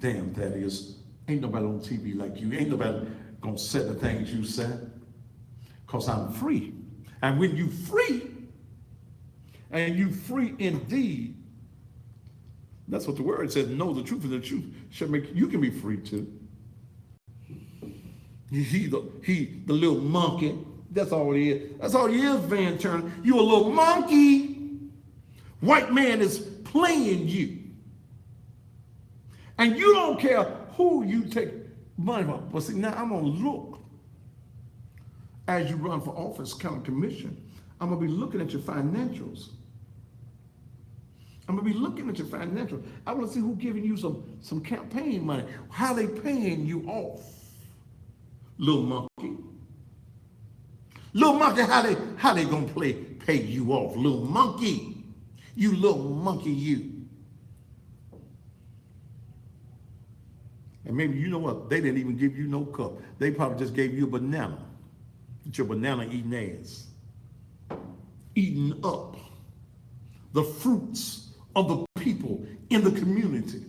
Damn, that is. Ain't nobody on TV like you. Ain't nobody gonna say the things you said. Because I'm free. And when you free, and you free indeed, that's what the word says, know the truth, and the truth shall make you can be free too. He the little monkey. That's all he is. That's all he is, Van Turner. You a little monkey. White man is playing you. And you don't care who you take money from. But see, now I'm gonna look as you run for office, county commission. I'm gonna be looking at your financials. I'm gonna be looking at your financials. I wanna see who giving you some campaign money. How they paying you off, little monkey. Little monkey, how they gonna pay you off, little monkey? You little monkey, you. And maybe, you know what, they didn't even give you no cup. They probably just gave you a banana. With your banana eating ass. Eating up the fruits of the people in the community.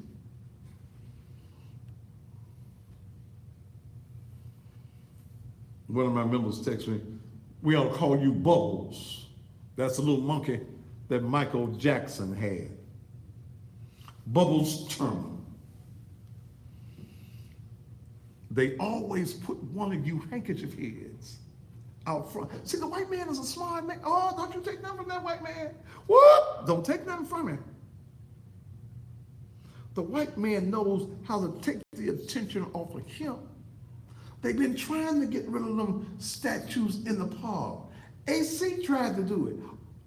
One of my members texted me, we ought to call you Bubbles. That's a little monkey that Michael Jackson had. Bubbles Turner. they always put one of you handkerchief heads out front. See, the white man is a smart man. Oh, don't you take nothing from that white man. What? Don't take nothing from him. The white man knows how to take the attention off of him. They've been trying to get rid of them statues in the park. AC tried to do it.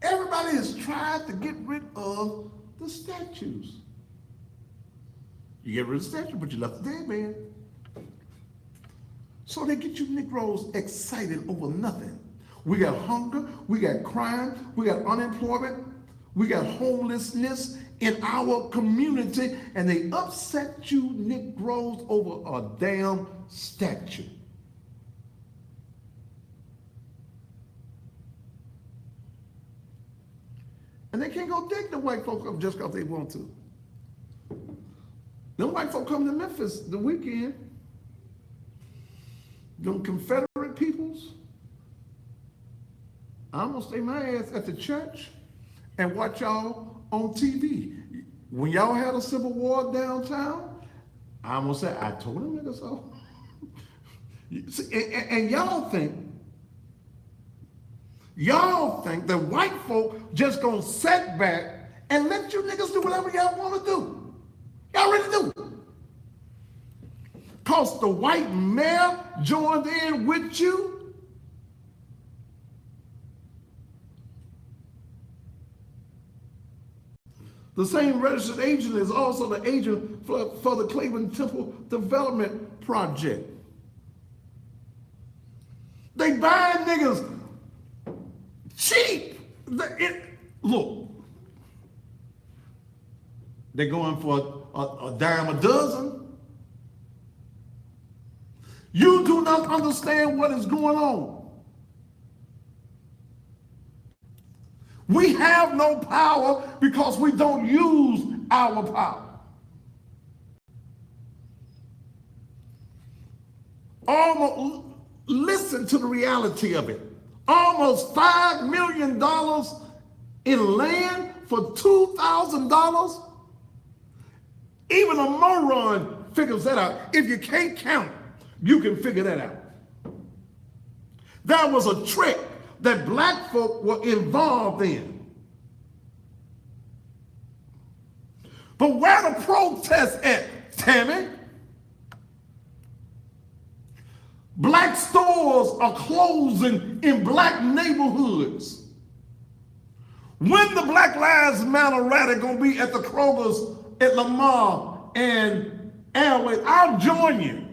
Everybody has tried to get rid of the statues. You get rid of the statue, but you left the dead man. So they get you Negroes excited over nothing. We got hunger, we got crime, we got unemployment, we got homelessness in our community, and they upset you Negroes over a damn statue. And they can't go dig the white folk up just because they want to. Them white folk come to Memphis the weekend. Them Confederate peoples. I'm gonna stay my ass at the church and watch y'all on TV. When y'all had a civil war downtown, I'm gonna say, I told them niggas so. See, and y'all think that white folk just gonna sit back and let you niggas do whatever y'all wanna do. Y'all really do. Cause the white mayor joined in with you. The same registered agent is also the agent for the Cleveland Temple Development Project. They buying niggas cheap. Look, they're going for a dime a dozen. You do not understand what is going on. We have no power because we don't use our power. Almost, listen to the reality of it. Almost $5 million in land for $2,000. Even a moron figures that out. If you can't count, you can figure that out. That was a trick that black folk were involved in. But where the protests at, Tammy? Black stores are closing in black neighborhoods. When the Black Lives Matter rally gonna be at the Kroger's at Lamar and Airways, I'll join you.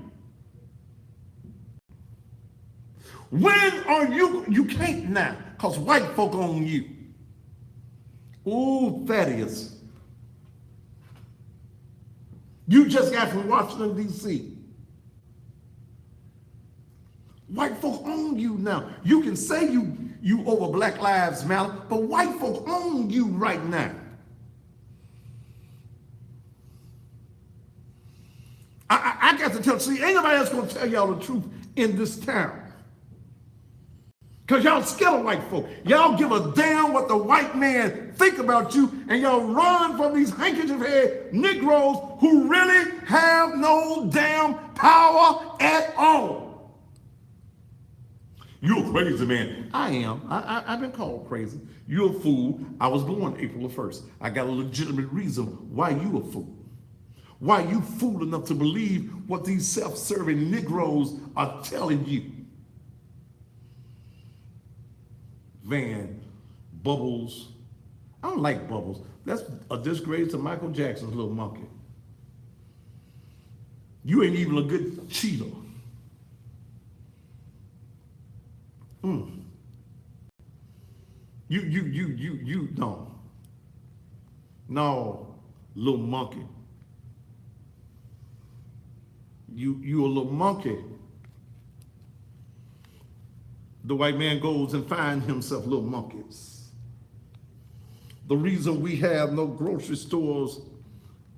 When are you can't now, because white folk own you. Ooh, Thaddeus. You just got from Washington, D.C. White folk own you now. You can say you over Black Lives Matter, but white folk own you right now. I got to tell, see, ain't nobody else gonna tell y'all the truth in this town. Because y'all scared of white folk. Y'all give a damn what the white man think about you, and y'all run from these handkerchief head Negroes who really have no damn power at all. You're crazy, man. I am. I've been called crazy. You're a fool. I was born April the 1st. I got a legitimate reason why you a fool. Why you fool enough to believe what these self-serving Negroes are telling you. Van, Bubbles. I don't like Bubbles. That's a disgrace to Michael Jackson's little monkey. You ain't even a good cheater. You no. No, little monkey. You a little monkey. The white man goes and finds himself little monkeys. The reason we have no grocery stores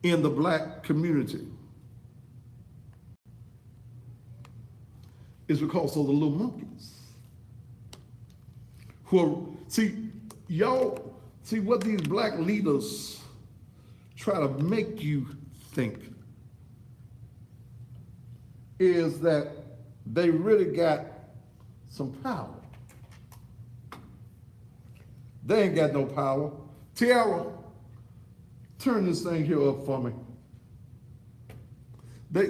in the black community is because of the little monkeys. Who are, y'all see what these black leaders try to make you think is that they really got some power. They ain't got no power. Tiara, turn this thing here up for me. They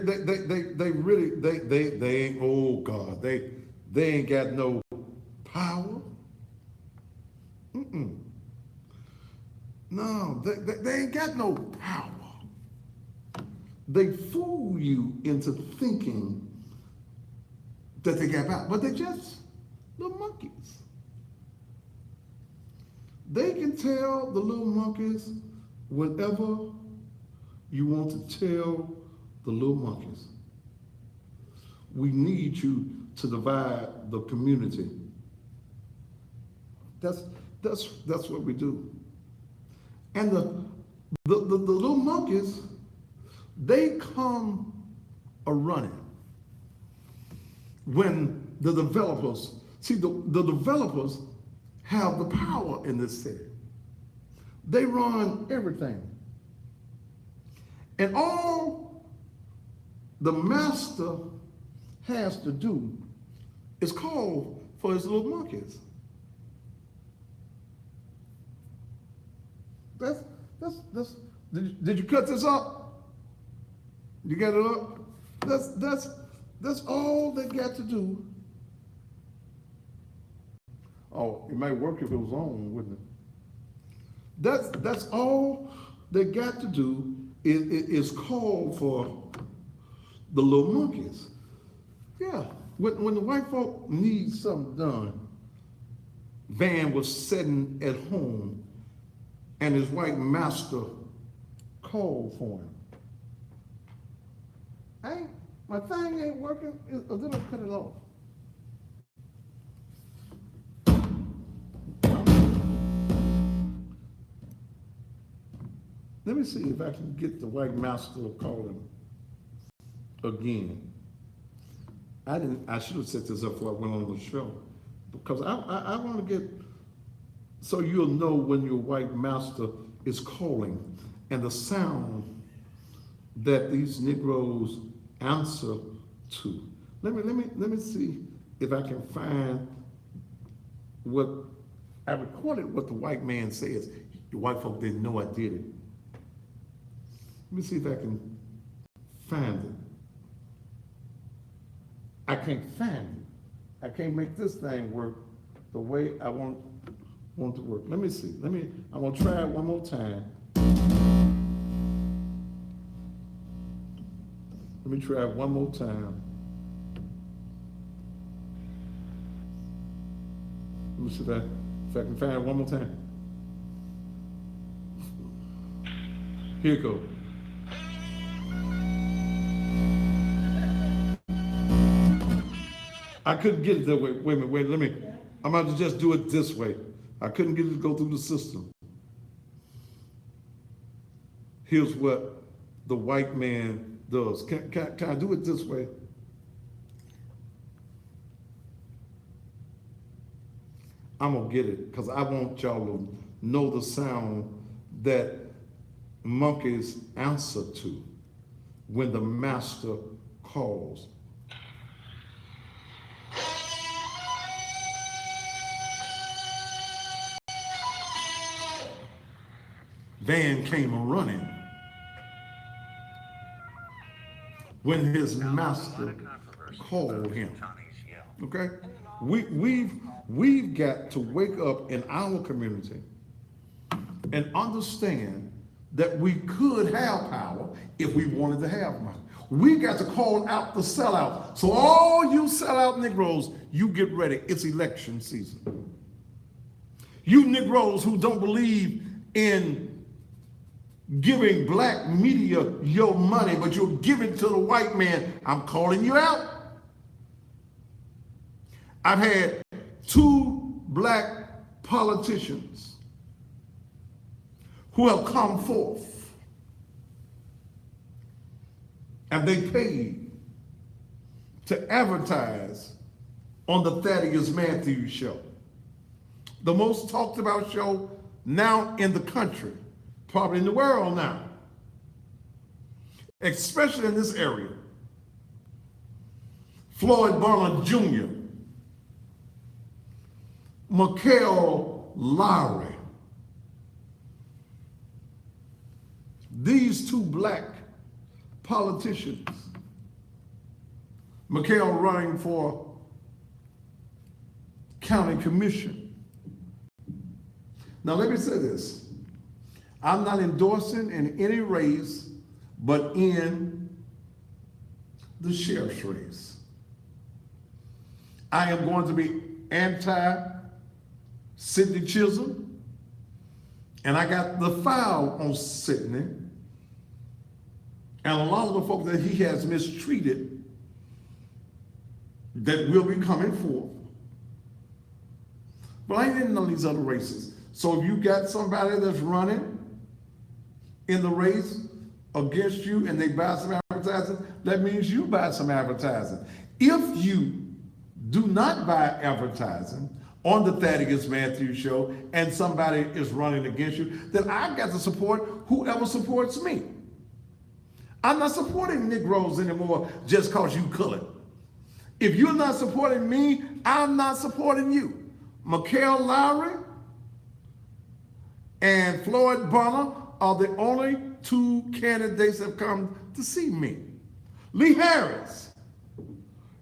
really, they ain't, oh God, they ain't got no power. Mm-mm. No, they ain't got no power. They fool you into thinking that they got power, but they're just little monkeys. They can tell the little monkeys whatever you want to tell the little monkeys. We need you to divide the community. That's what we do. And the little monkeys, they come a running when the developers, see the developers have the power in this city. They run everything. And all the master has to do is call for his little monkeys. Did you cut this up? You got it up? That's all they got to do. Oh, it might work if it was on, wouldn't it? That's all they got to do is call for the little monkeys. Yeah, when the white folk need something done, Van was sitting at home and his white master called for him. My thing ain't working, or then I cut it off. Let me see if I can get the white master to call him again. I should have set this up before I went on the show, because I want to get, so you'll know when your white master is calling and the sound that these Negroes answer to. Let me see if I can find what I recorded. What the white man says. The white folk didn't know I did it. Let me see if I can find it. I can't find it. I can't make this thing work the way I want to work. Let me see. I'm gonna try it one more time. Let me try it one more time. Let me see if I can find it one more time. Here it goes. I couldn't get it that way. Wait a minute, I'm about to just do it this way. I couldn't get it to go through the system. Here's what the white man does. Can I do it this way? I'm gonna get it, because I want y'all to know the sound that monkeys answer to when the master calls. Van came running when his master called him. Okay? We've got to wake up in our community and understand that we could have power if we wanted to have money. We got to call out the sellout. So all you sellout Negroes, you get ready. It's election season. You Negroes who don't believe in giving black media your money, but you'll give it to the white man, I'm calling you out. I've had 2 black politicians who have come forth and they paid to advertise on the Thaddeus Matthews show, the most talked about show now in the country, probably in the world now, especially in this area. Floyd Bonner Jr., Mikhail Lowry. These two black politicians, Mikhail running for county commission. Now let me say this. I'm not endorsing in any race but in the sheriff's race. I am going to be anti-Sidney Chisholm, and I got the file on Sidney and a lot of the folks that he has mistreated that will be coming forth. But I ain't in none of these other races. So if you got somebody that's running in the race against you and they buy some advertising, that means you buy some advertising. If you do not buy advertising on the Thaddeus Matthews Show and somebody is running against you, then I've got to support whoever supports me. I'm not supporting Negroes anymore just because you colored. If you're not supporting me, I'm not supporting you. Mikhail Lowry and Floyd Bonner are the only two candidates that have come to see me. Lee Harris,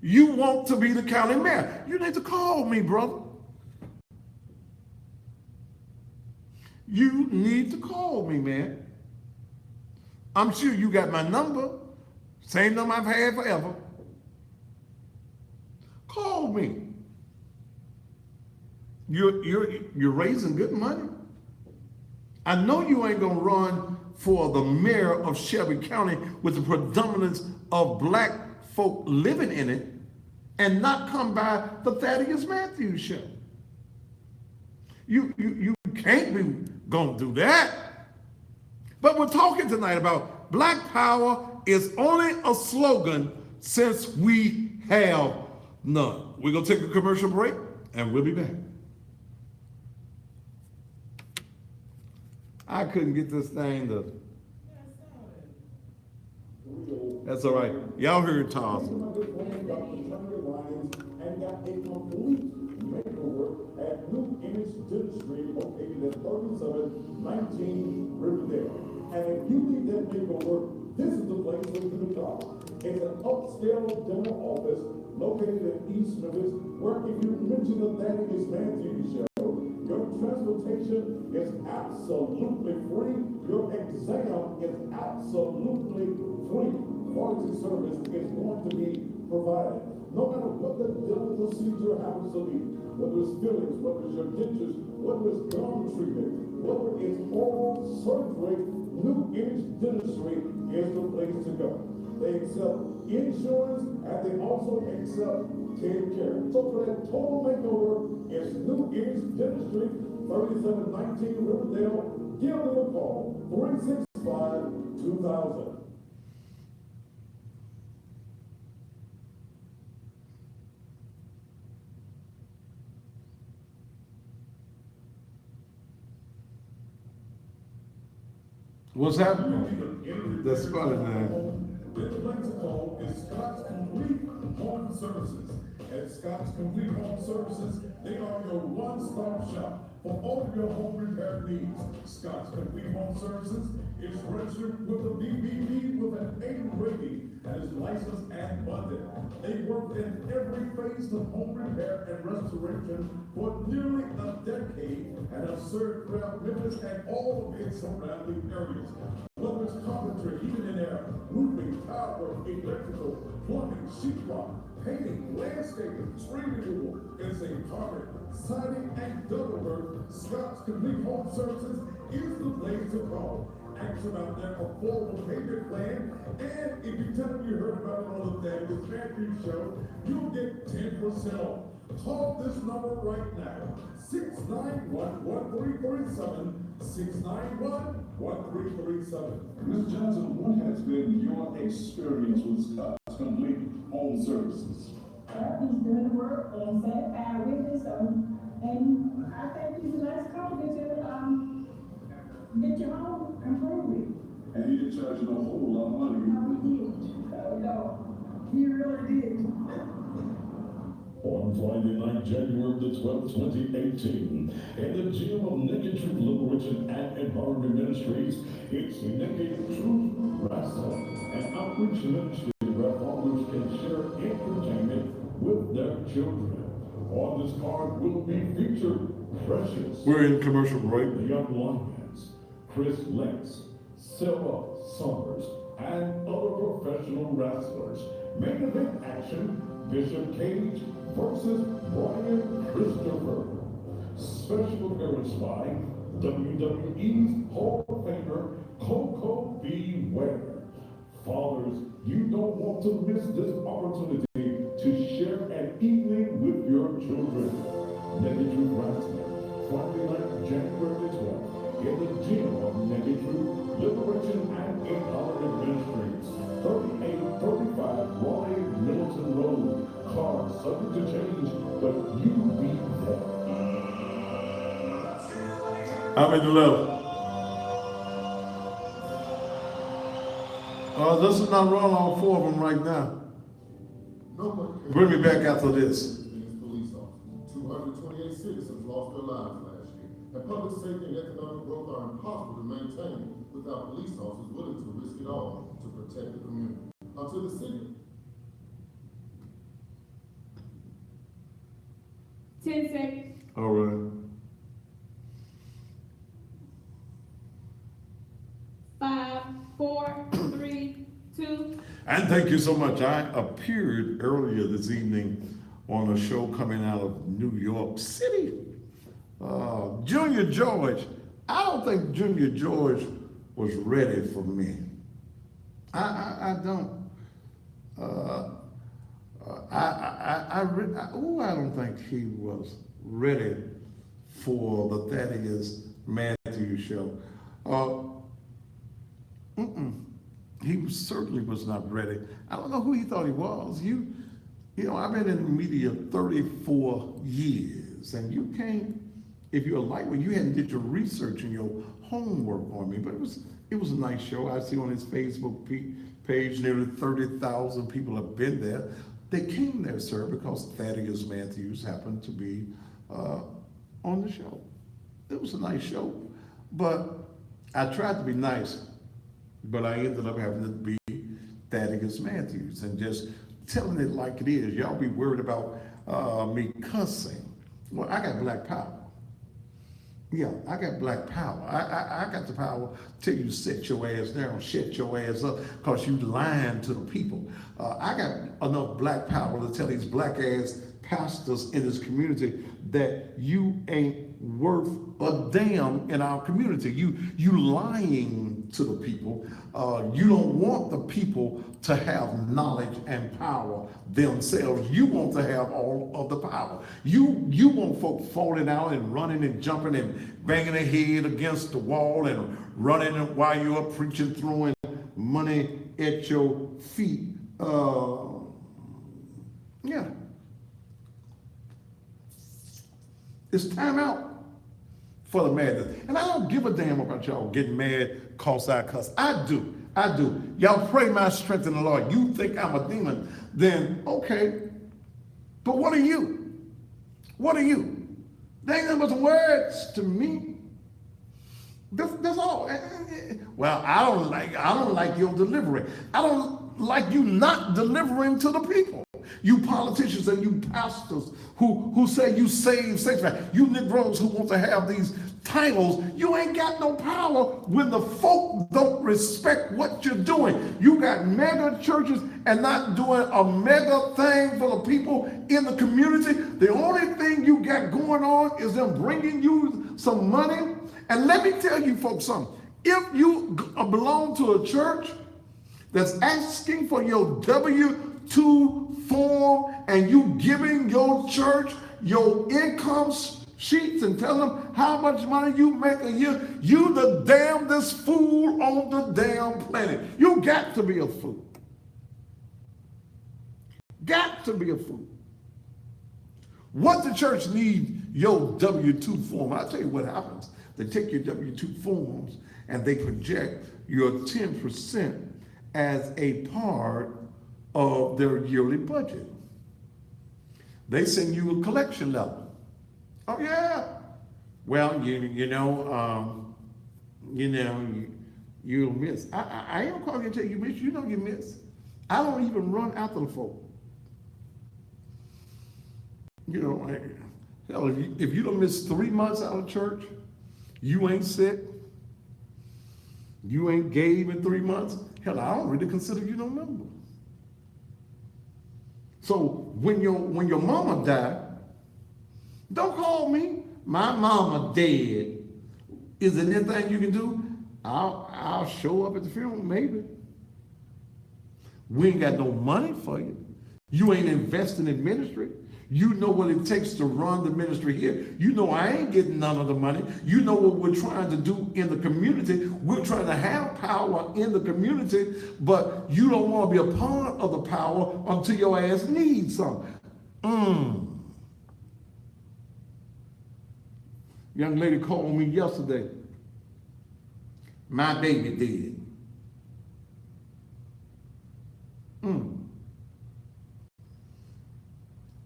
you want to be the county mayor. You need to call me, brother. You need to call me, man. I'm sure you got my number, same number I've had forever. Call me. You're raising good money. I know you ain't gonna run for the mayor of Shelby County with the predominance of black folk living in it and not come by the Thaddeus Matthews Show. You can't be gonna do that. But we're talking tonight about black power is only a slogan since we have none. We're gonna take a commercial break and we'll be back. I couldn't get this thing to. That's all right. Y'all heard Tarzan. And got a complete makeover at New Image Dentistry located at 3719 Riverdale. And if you need that makeover, this is the place for you to go. It's an upscale dental office located in East Memphis, where if you mention the Thaddeus Matthews Show, your transportation is absolutely free. Your exam is absolutely free. Quality service is going to be provided. No matter what the dental procedure happens to be, whether it's fillings, whether it's your dentures, whether it's gum treatment, whether it's oral surgery, New Image Dentistry is the place to go. They accept insurance and they also accept care. So for that total makeover, it's New Image Dentistry, 3719 Riverdale. Give them a call, 365-2000. What's happening? That's funny, man. This Mexico is Scott's Complete Home Services. At Scott's Complete Home Services, they are your one-stop shop for all of your home repair needs. Scott's Complete Home Services is registered with the BBB with an A rating and is licensed and funded. They work in every phase of home repair and restoration for nearly a decade and have served throughout Memphis and all of its surrounding areas. Whether it's carpentry, heating and air, roofing, tile work, electrical, plumbing, sheetrock, painting, landscaping, tree removal, insane carpet, siding, and double work, Scott's Complete Home Services is the place to call. Ask about their affordable payment plan, and if you tell them you heard about it on the Thaddeus Matthews Show, you'll get 10% off. Call this number right now, 691-1337, 691-1337. Ms. Johnson, what has been your experience with Scott's Complete Home Services? He's doing the work and satisfied with it, so, and I think he's a nice company to, get your home improved. And he didn't charge you a whole lot of money. No, he did. No, he really did. On Friday night, January the 12th, 2018, in the gym of Naked Truth Liberation and Empowerment Ministries, it's Naked Truth Wrestling, an outreach ministry where fathers can share entertainment with their children. On this card will be featured Precious, We're in commercial break. the Young Lions, Chris Lenz, Sarah Summers, and other professional wrestlers. Main event action, Bishop Cage versus Brian Christopher. Special appearance by WWE's Hall of Famer Coco Beware. Fathers, you don't want to miss this opportunity to share an evening with your children. Naked Truth Wrestling, Friday night, January 12th, in the gym of Naked Truth Liberation and Empowerment Ministries, 3835 Raleigh Middleton Road. Cars subject to change, but you be there. I'm in the level. This is not running all four of them right now. Bring me back after this. Police officers. 228 citizens lost their lives last year. And public safety and economic growth are impossible to maintain without police officers willing to risk it all to protect the community. To the city. 10 seconds. All right. 5, 4, 3, 2. And thank you so much. I appeared earlier this evening on a show coming out of New York City. Junior George, I don't think Junior George was ready for me. I don't. I don't think he was ready for the Thaddeus Matthews show. He certainly was not ready. I don't know who he thought he was. You know, I've been in the media 34 years, and you can't, if you're a lightweight, you hadn't did your research and your homework on me. But it was a nice show. I see on his Facebook page, nearly 30,000 people have been there. They came there, sir, because Thaddeus Matthews happened to be on the show. It was a nice show, but I tried to be nice, but I ended up having to be Thaddeus Matthews and just telling it like it is. Y'all be worried about me cussing. Well, I got black power. Yeah, I got black power. I got the power till you sit your ass down, shut your ass up, because you lying to the people. I got enough black power to tell these black ass pastors in this community that you ain't worth a damn in our community. You lying to the people. You don't want the people to have knowledge and power themselves. You want to have all of the power. You want folk falling out and running and jumping and banging their head against the wall and running while you're up preaching, throwing money at your feet. Yeah. It's time out for the madness. And I don't give a damn about y'all getting mad cause I cuss. I do. Y'all pray my strength in the Lord. You think I'm a demon, then okay. But what are you? What are you? They ain't but words to me. That's all. Well, I don't like your delivery. I don't like you not delivering to the people. You politicians and you pastors who say you save sanctuary, you Negroes who want to have these titles, you ain't got no power when the folk don't respect what you're doing. You got mega churches and not doing a mega thing for the people in the community. The only thing you got going on is them bringing you some money. And let me tell you folks something. If you belong to a church that's asking for your W-2 form and you giving your church your income sheets and tell them how much money you make a year, you the damnedest fool on the damn planet. You got to be a fool. Got to be a fool. What the church needs your W-2 form. I'll tell you what happens. They take your W-2 forms and they project your 10% as a part of their yearly budget. they send you a collection letter. Oh yeah. Well, you'll miss. I ain't gonna call you and tell you miss. You know you miss. I don't even run after the folk. Hell, if you don't miss 3 months out of church, you ain't sick, you ain't gave in 3 months, hell, I don't really consider you no member. So when your mama died, don't call me. My mama dead. Is there anything you can do? I'll show up at the funeral, maybe. We ain't got no money for you. You ain't investing in ministry. You know what it takes to run the ministry here. You know I ain't getting none of the money. You know what we're trying to do in the community. We're trying to have power in the community, but you don't want to be a part of the power until your ass needs something. Young lady called me yesterday. My baby dead.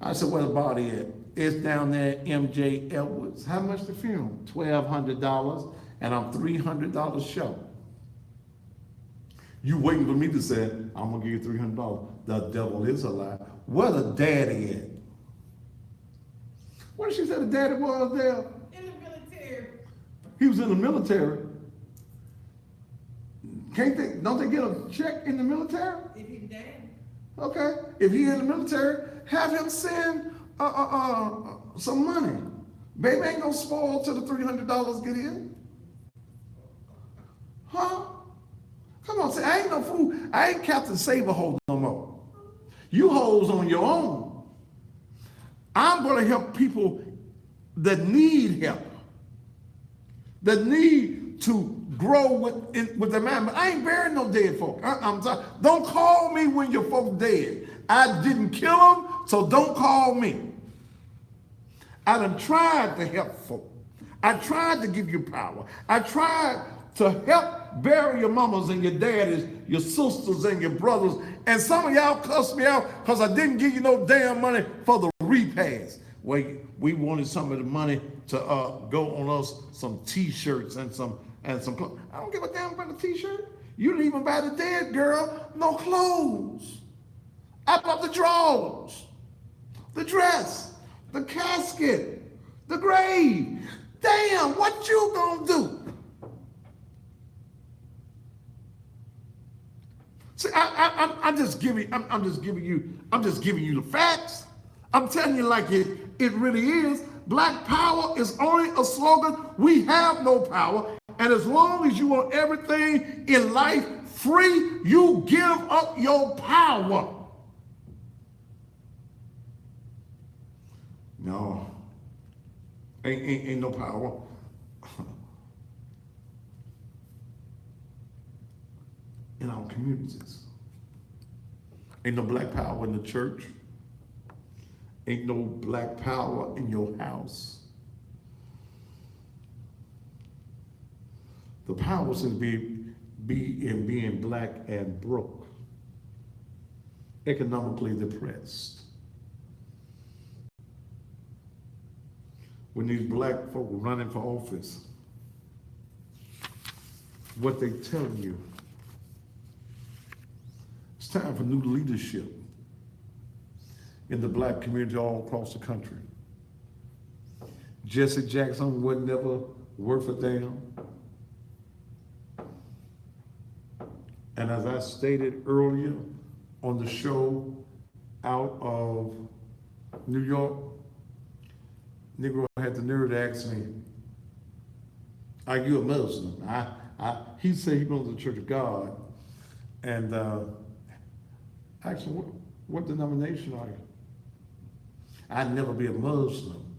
I said, where the body at? It's down there at MJ Edwards. How much the funeral? $1,200, and I'm $300 short. You waiting for me to say, I'm gonna give you $300. The devil is a lie. Where the daddy at? What did she say the daddy was there? In the military. He was in the military. Don't they get a check in the military? If he's dead. Okay, if he in the military, have him send some money. Baby ain't gonna spoil till the $300 get in. Huh? Come on, say I ain't no fool. I ain't Captain Saberhold no more. You hoes on your own. I'm gonna help people that need help, that need to grow with their mind. But I ain't burying no dead folk. I'm sorry. Don't call me when your folks dead. I didn't kill them, so don't call me. I done tried to help folk. I tried to give you power. I tried to help bury your mamas and your daddies, your sisters and your brothers. And some of y'all cussed me out because I didn't give you no damn money for the repast. We wanted some of the money to go on us some t-shirts and some clothes. I don't give a damn about the t-shirt. You didn't even buy the dead girl no clothes. I bought the drawers, the dress, the casket, the grave. Damn, what you gonna do? See, I'm just giving you the facts. I'm telling you like it really is. Black power is only a slogan. We have no power. And as long as you want everything in life free, you give up your power. No, ain't no power. In our communities. Ain't no black power in the church. Ain't no black power in your house. The power seems to be in being black and broke, economically depressed. When these black folk are running for office, what they tell you, it's time for new leadership in the black community all across the country. Jesse Jackson would never work for them. And as I stated earlier on the show out of New York, Negro had the nerve to ask me, are you a Muslim? He said he belongs to the Church of God. And I asked him, what denomination are you? I'd never be a Muslim.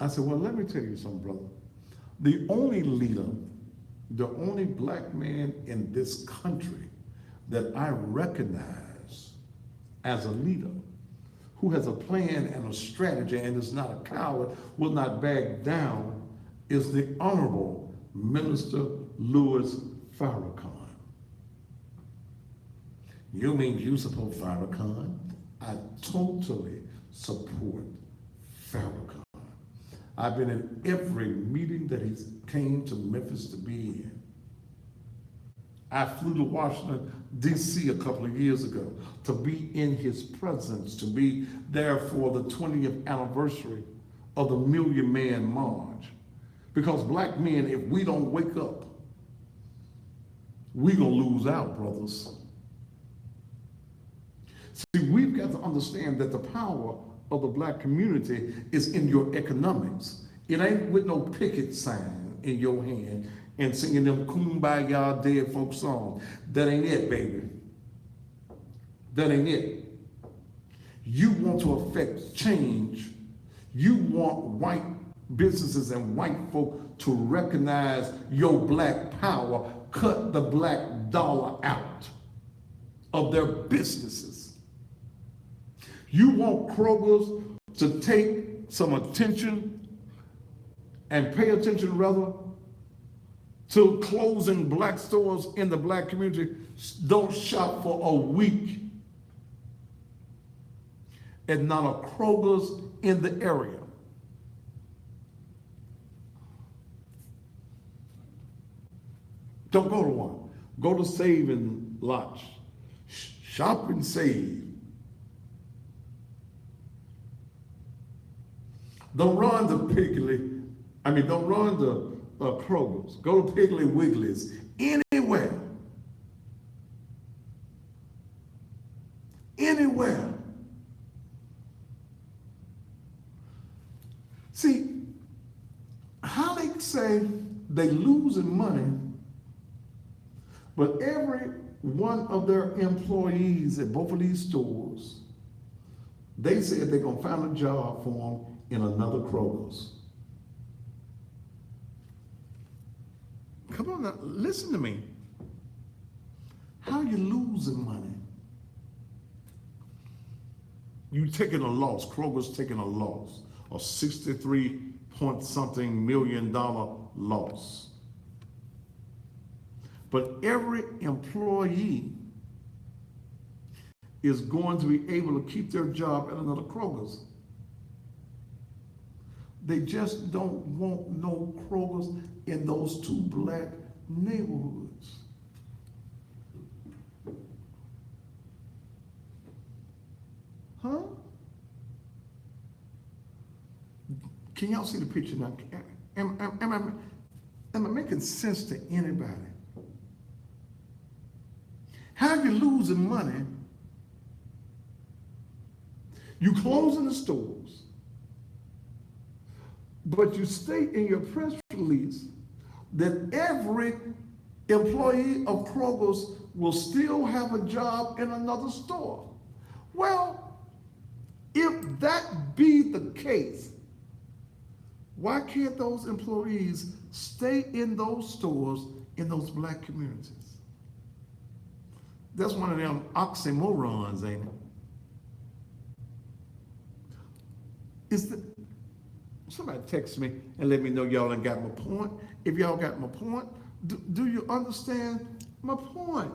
I said, well, let me tell you something, brother. The only leader, the only black man in this country that I recognize as a leader who has a plan and a strategy and is not a coward, will not back down, is the Honorable Minister Louis Farrakhan. You mean you support Farrakhan? I totally support Farrakhan. I've been in every meeting that he's came to Memphis to be in. I flew to Washington, D.C. a couple of years ago to be in his presence, to be there for the 20th anniversary of the Million Man March. Because black men, if we don't wake up, we're gonna lose out, brothers. See, we've got to understand that the power of the black community is in your economics. It ain't with no picket sign in your hand and singing them kumbaya dead folk songs. That ain't it, baby. That ain't it. You want to affect change. You want white businesses and white folk to recognize your black power, cut the black dollar out of their businesses. You want Kroger's to take some attention and pay attention rather to closing black stores in the black community. Don't shop for a week and not a Kroger's in the area. Don't go to one. Go to Save and Lodge. Shop and save. Don't run the don't run the Kroger's. Go to Piggly Wiggly's. Anywhere. Anywhere. See, how they say they losing money, but every one of their employees at both of these stores, they said they're gonna find a job for them in another Kroger's. Come on now, listen to me. How you losing money? You taking a loss, Kroger's taking a loss, a 63 point something million dollar loss. But every employee is going to be able to keep their job at another Kroger's. They just don't want no Kroger's in those two black neighborhoods. Huh? Can y'all see the picture now? Am I making sense to anybody? How you losing money? You closing the stores, but you state in your press release that every employee of Kroger's will still have a job in another store. Well, if that be the case, why can't those employees stay in those stores in those black communities? That's one of them oxymorons, ain't it? Somebody text me and let me know y'all done got my point. If y'all got my point, do you understand my point?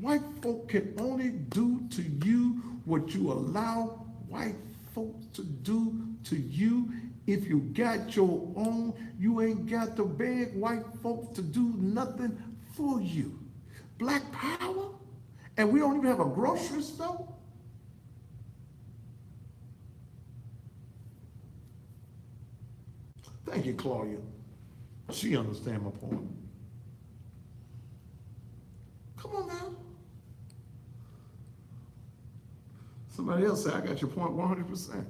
White folk can only do to you what you allow white folks to do to you. If you got your own, you ain't got to beg white folks to do nothing for you. Black power? And we don't even have a grocery store? Thank you, Claudia. She understands my point. Come on now. Somebody else said, I got your point 100%.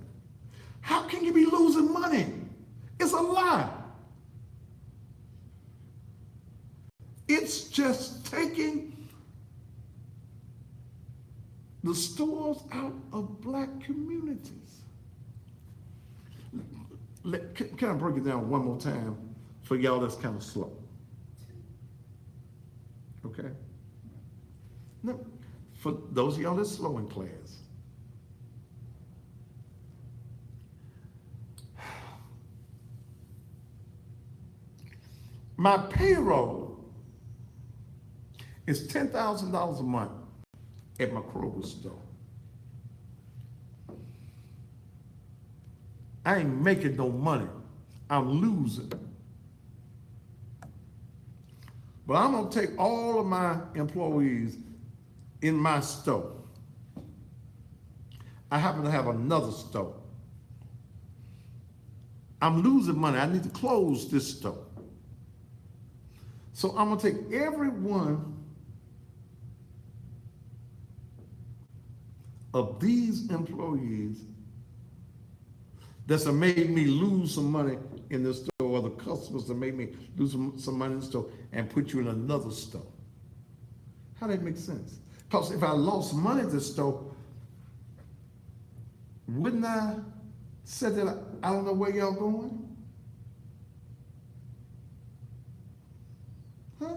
How can you be losing money? It's a lie. It's just taking the stores out of black communities. Can I break it down one more time for y'all that's kind of slow? Okay? No, for those of y'all that's slow in class. My payroll It's $10,000 a month at my Kroger store. I ain't making no money. I'm losing. But I'm gonna take all of my employees in my store. I happen to have another store. I'm losing money. I need to close this store. So I'm gonna take every one of these employees that's made me lose some money in the store, or the customers that made me lose some money in the store, and put you in another store. How that make sense? Because if I lost money at the store, wouldn't I say that I don't know where y'all going? Huh?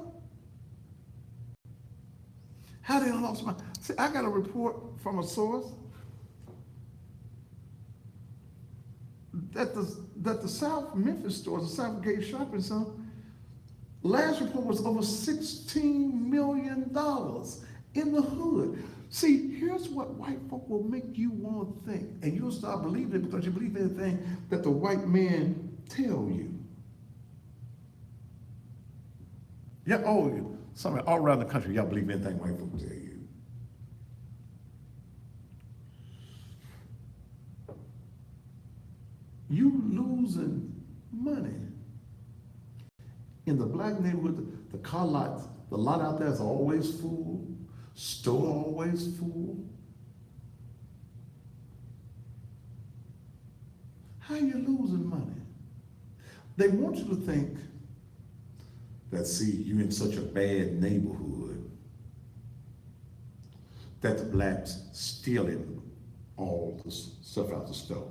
How did I lost money? See, I got a report from a source that the South Memphis stores, the Southgate Shopping Center, last report was over $16 million in the hood. See, here's what white folk will make you want to think, and you'll start believing it because you believe anything that the white man tell you. Yeah, oh, somewhere all around the country, y'all believe anything white folk tell you. You losing money. In the black neighborhood, the car lots, the lot out there is always full, store always full. How you losing money? They want you to think that, see, you in such a bad neighborhood that the blacks stealing all the stuff out the store.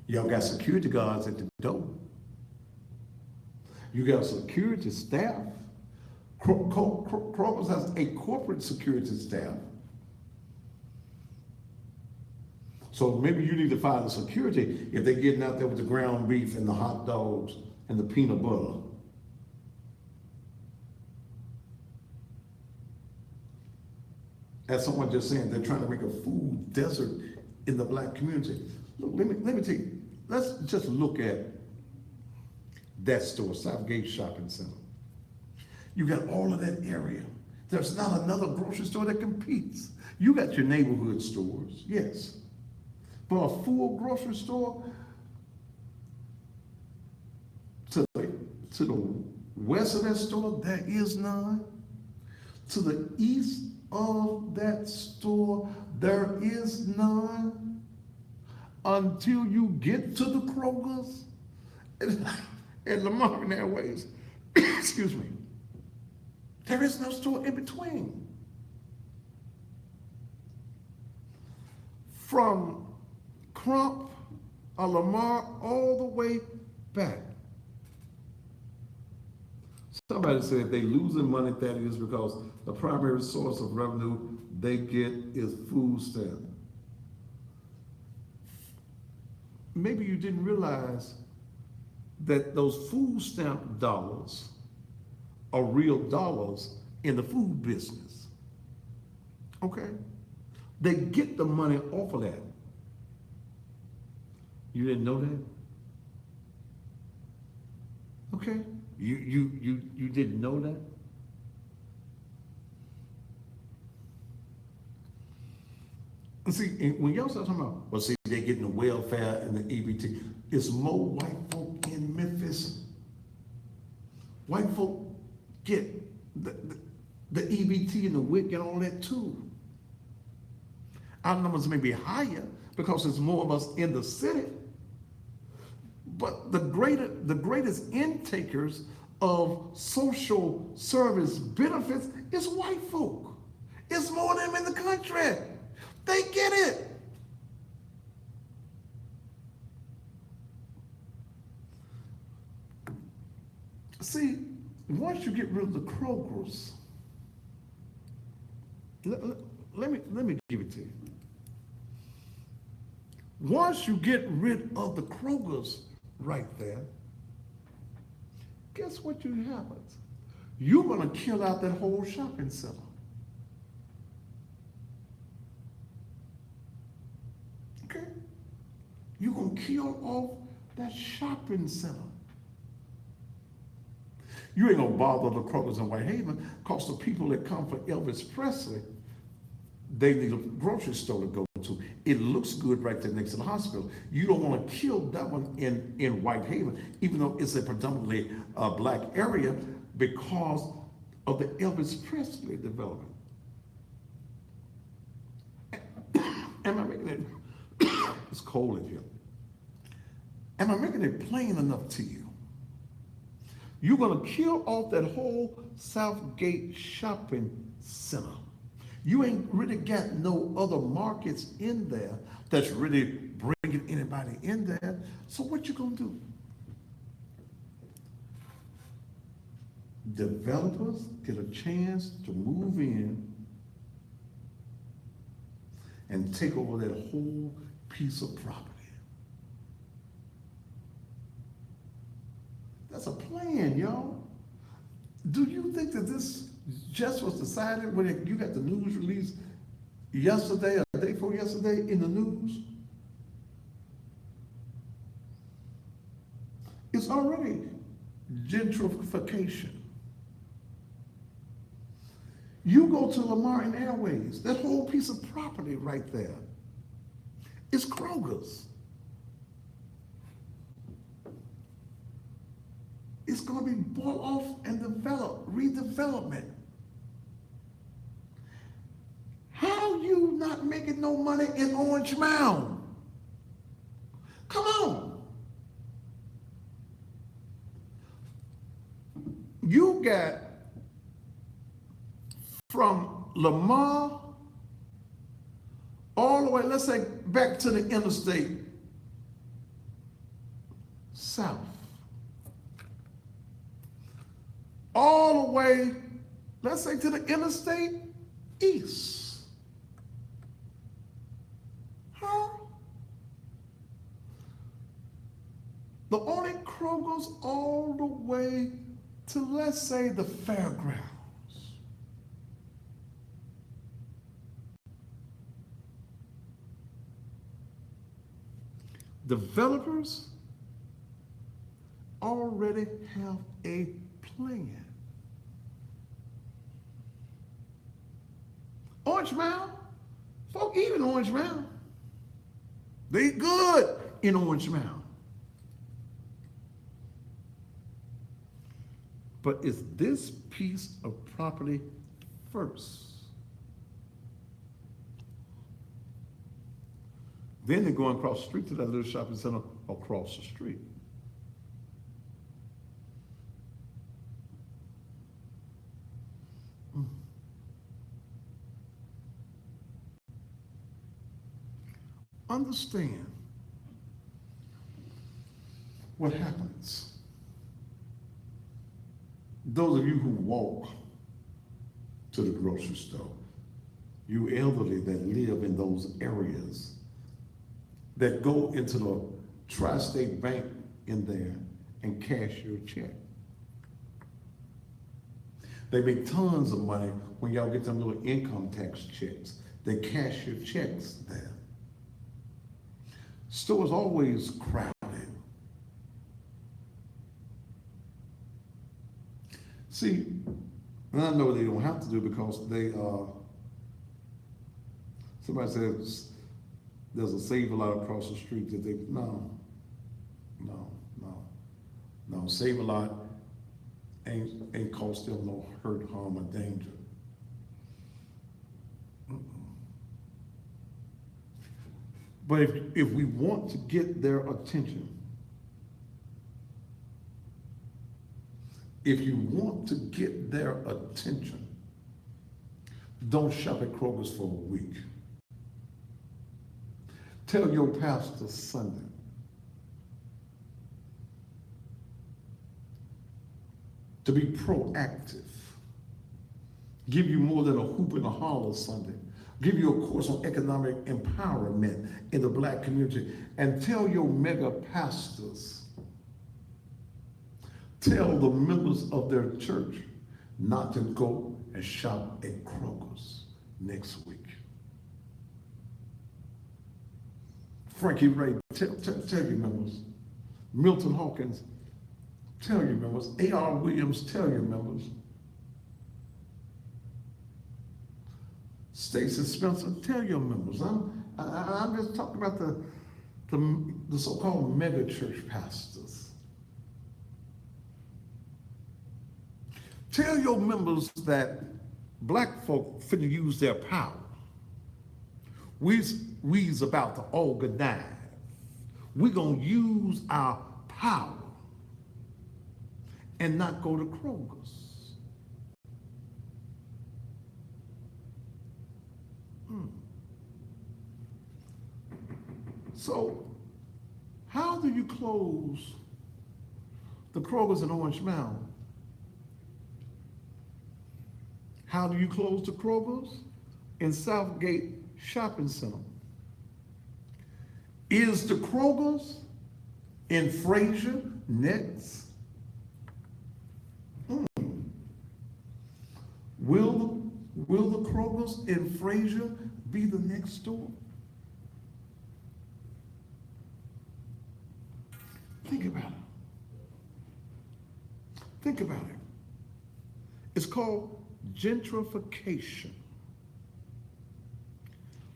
Y'all got security guards at the door. You got security staff. Kroger's has a corporate security staff. So maybe you need to fire the security if they're getting out there with the ground beef and the hot dogs and the peanut butter. As someone just saying, they're trying to make a food desert in the black community. Look, let me tell you, let's just look at that store, Southgate Shopping Center. You got all of that area. There's not another grocery store that competes. You got your neighborhood stores, yes. But a full grocery store to the west of that store, there is none. To the east of that store, there is none. Until you get to the Kroger's and Lamar and Airways, excuse me, there is no store in between. From Crump or Lamar all the way back. Somebody said if they losing money, that is because the primary source of revenue they get is food stamps. Maybe you didn't realize that those food stamp dollars are real dollars in the food business. Okay? They get the money off of that. You didn't know that? Okay? You didn't know that? And see, when y'all start talking about, well, see, they're getting the welfare and the EBT, it's more white folk in Memphis. White folk get the EBT and the WIC and all that too. Our numbers may be higher because there's more of us in the city, but the greatest intakers of social service benefits is white folk. It's more of them in the country. They get it. See, once you get rid of the Kroger's, let me give it to you. Once you get rid of the Kroger's right there, guess what you happens? You're gonna kill out that whole shopping center. Okay? You're gonna kill off that shopping center. You ain't gonna bother the Krogers in Whitehaven, because the people that come for Elvis Presley, they need a grocery store to go to. It looks good right there next to the hospital. You don't want to kill that one in Whitehaven, even though it's a predominantly black area, because of the Elvis Presley development. Am I making it? It's cold in here. Am I making it plain enough to you? You're gonna kill off that whole Southgate shopping center. You ain't really got no other markets in there that's really bringing anybody in there. So what you gonna do? Developers get a chance to move in and take over that whole piece of property. That's a plan, y'all. Do you think that this just was decided when you got the news release yesterday or the day before yesterday in the news? It's already gentrification. You go to Lamar and Airways, that whole piece of property right there, it's Kroger's. It's going to be bought off and developed, redevelopment. How you not making no money in Orange Mound? Come on. You got from Lamar all the way, let's say back to the interstate south. All the way, let's say to the interstate east. Huh? The only Kroger's all the way to, let's say, the fairgrounds. Developers already have a plan. Orange Mound, folk eat in Orange Mound. They eat good in Orange Mound. But it's this piece of property first. Then they're going across the street to that little shopping center across the street. Understand what happens. Those of you who walk to the grocery store, you elderly that live in those areas, that go into the Tri-State Bank in there and cash your check. They make tons of money when y'all get them little income tax checks. They cash your checks there. Stores always crowded. See, and I know they don't have to do it because they, somebody says there's a Save a Lot across the street that they, no, Save a Lot ain't cost them no hurt, harm, or danger. But if we want to get their attention, if you want to get their attention, don't shop at Kroger's for a week. Tell your pastor Sunday, to be proactive. Give you more than a hoop and a holler Sunday. Give you a course on economic empowerment in the black community, and tell your mega pastors tell the members of their church not to go and shop at Kroger's next week. Frankie Ray, tell your members. Milton Hawkins, tell your members. A.R. Williams, tell your members. Stacey Spencer, tell your members. I'm just talking about the so-called mega church pastors. Tell your members that black folk finna use their power. We's about to organize. We're gonna use our power and not go to Kroger's. So, how do you close the Kroger's in Orange Mound? How do you close the Kroger's in Southgate Shopping Center? Is the Kroger's in Fraser next? Will the Kroger's in Fraser be the next store? Think about it. Think about it. It's called gentrification.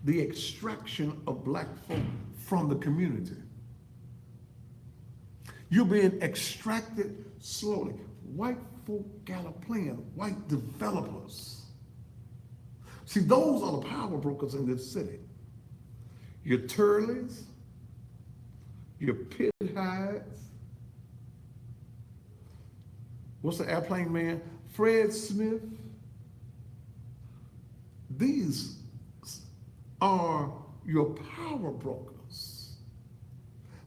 The extraction of black folk from the community. You're being extracted slowly. White folk got a plan, white developers. See, those are the power brokers in this city. Your Turleys, your Pit Hides, what's the airplane man? Fred Smith. These are your power brokers.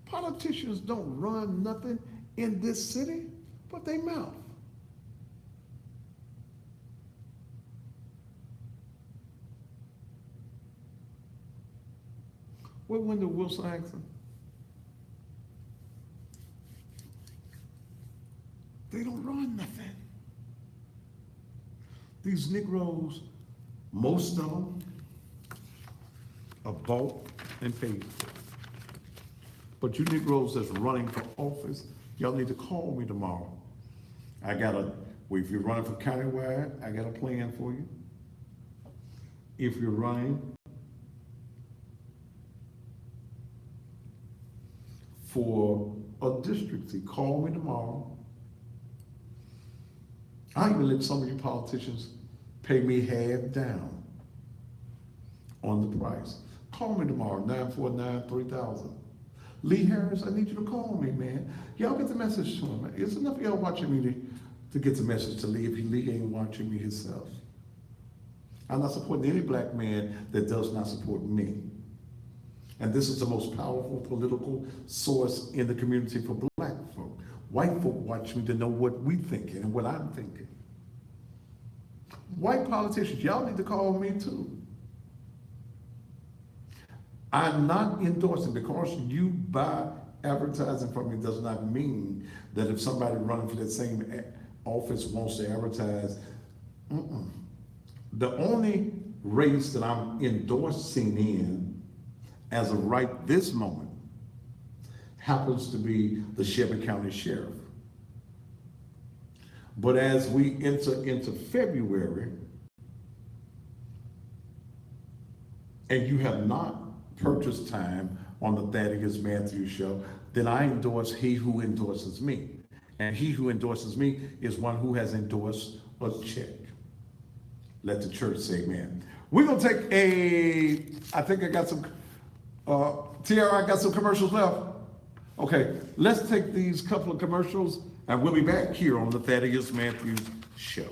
Politicians don't run nothing in this city but they mouth. What Wendell Wilson accent? They don't run nothing. These Negroes, most of them, are bought and paid for. But you Negroes that's running for office, y'all need to call me tomorrow. If you're running for countywide, I got a plan for you. If you're running for a district, call me tomorrow. I even let some of you politicians pay me half down on the price. Call me tomorrow, 949-3000. Lee Harris, I need you to call me, man. Y'all get the message to him. It's enough of y'all watching me to get the message to Lee if Lee ain't watching me himself. I'm not supporting any black man that does not support me. And this is the most powerful political source in the community for black folk. White folk watch me to know what we thinking and what I'm thinking. White politicians, y'all need to call me too. I'm not endorsing, because you buy advertising from me does not mean that if somebody running for that same office wants to advertise. The only race that I'm endorsing in as of right this moment happens to be the Shelby County Sheriff. But as we enter into February, and you have not purchased time on the Thaddeus Matthews Show, then I endorse he who endorses me. And he who endorses me is one who has endorsed a check. Let the church say amen. We're gonna take I think I got some, Tiara, I got some commercials left. Okay, let's take these couple of commercials and we'll be back here on the Thaddeus Matthews Show.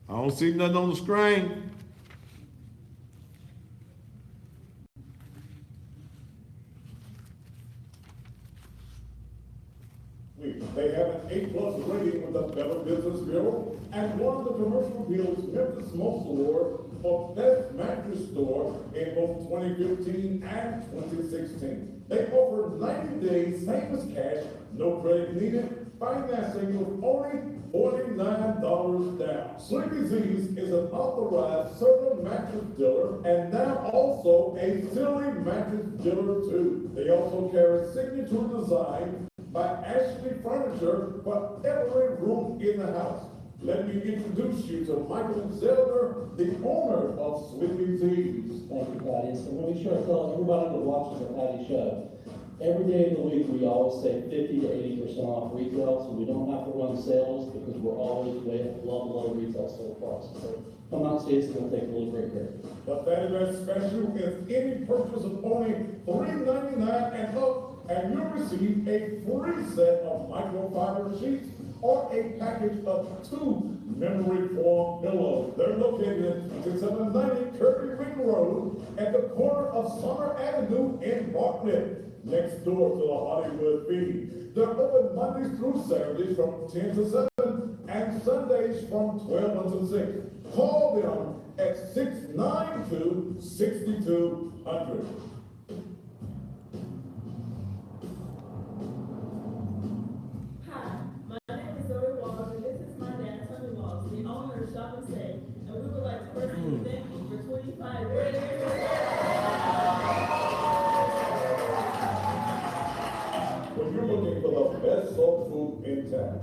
I don't see nothing on the screen. They have an A+ rating with the Better Business Bureau and won the Commercial Appeals Memphis Most Award for Best Mattress Store in both 2015 and 2016. They offer 90 days, same as cash, no credit needed, financing with only $49 down. Sleepy Z's is an authorized certain mattress dealer and now also a Silly mattress dealer too. They also carry signature design by Ashley Furniture for every room in the house. Let me introduce you to Michael Zelder, the owner of Sleepy Z's. Thank you, Patty. So let me sure to tell everybody that watches the Patty Show, every day of the week, we always say 50 to 80% off retail, so we don't have to run sales because we're always way below retail sale price. So come out and see us, and we'll take a little break here. The Fatty Best Special is any purchase of only $3.99 and up, and you'll receive a free set of microfiber sheets or a package of 2 memory foam pillows. They're located at 2790 Kirby Ring Road at the corner of Summer Avenue in Bartlett, next door to the Hollywood Feed. They're open Mondays through Saturdays from 10 to 7 and Sundays from 12 until 6. Call them at 692-6200. Hi, my name is Zoe Walls, and this is my dad, Tony Walls, the owner of Shop and Save, and we would like to personally thank you for 25 great years. When you're looking for the best soul food in town,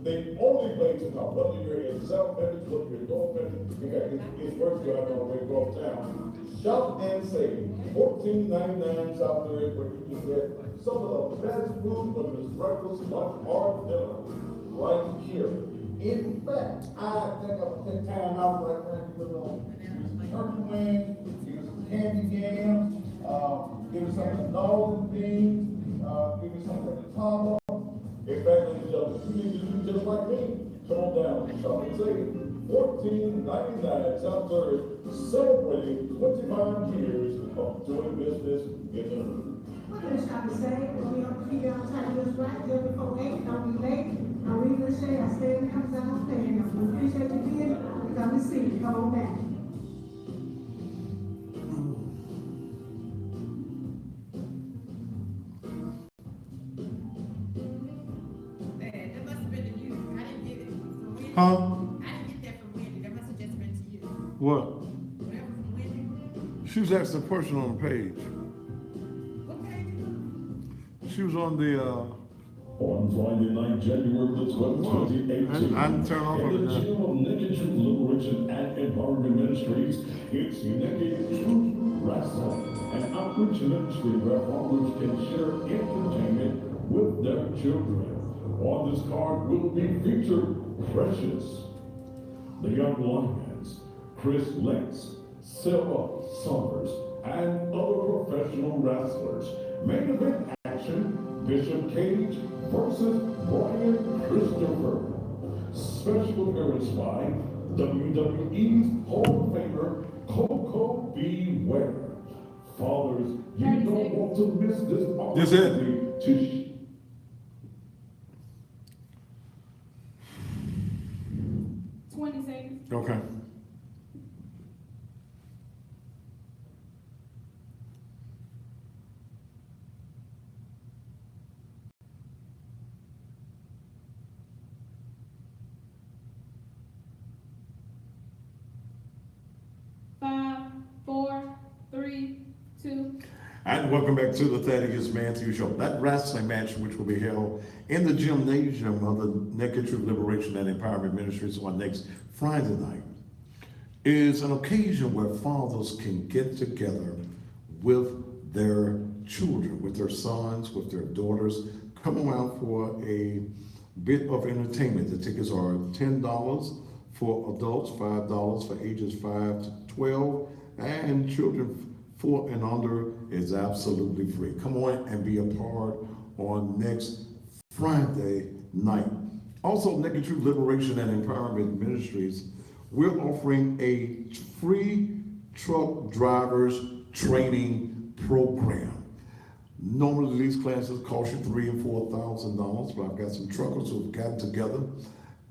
the only place to come, whether you're in South Memphis, whether you're in North Memphis, in fact, it's worth driving all the way across town. Shop and Save, 1499 South Third, where you can get some of the best food, whether it's breakfast, lunch, or dinner, right here. In fact, I think I'm gonna take time out right now to put on turkey wings, give us some candy yams, give us some of the Northern beans, give me some of the tama. In fact, ladies and gentlemen, you need to do just like me. Come on down to Shop and Save, 1499 South Third, celebrating 25 years of doing business in the hood. Let's try to say, we don't figure out time to right there before 8, don't be late. I read the shade, I stay in the house, I don't stay in the house. We appreciate you being, come and see, come on back. That must have been to you. I didn't get it from Wendy. Huh? I didn't get that from Wendy. That must have just been to you. What? Whatever from Wendy. She was asking a question on the page. What page? She was on the, On Friday night, January the 12th, 2018. I didn't turn off of it in the now. Gym of Naked Truth Liberation and Empowerment Ministries, it's Naked Truth Wrestling, an outreach ministry where fathers can share entertainment with their children. On this card will be featured Precious, the Young Lions, Chris Lentz, Sarah Summers, and other professional wrestlers. Main event action, Bishop Cage versus Brian Christopher. Special appearance by WWE's Hall of Famer Coco Beware. Fathers, you don't want to miss this opportunity to 20 seconds. Okay. Five, four, three, two. And welcome back to the Thaddeus Matthews Show. That wrestling match, which will be held in the gymnasium of the Naked Truth Liberation and Empowerment Ministries on next Friday night, is an occasion where fathers can get together with their children, with their sons, with their daughters, come around for a bit of entertainment. The tickets are $10 for adults, $5 for ages 5 to 12, and children 4 and under is absolutely free. Come on and be a part on next Friday night. Also, Naked Truth Liberation and Empowerment Ministries, we're offering a free truck drivers training program. Normally, these classes cost you $3,000 and $4,000, but I've got some truckers who've gotten together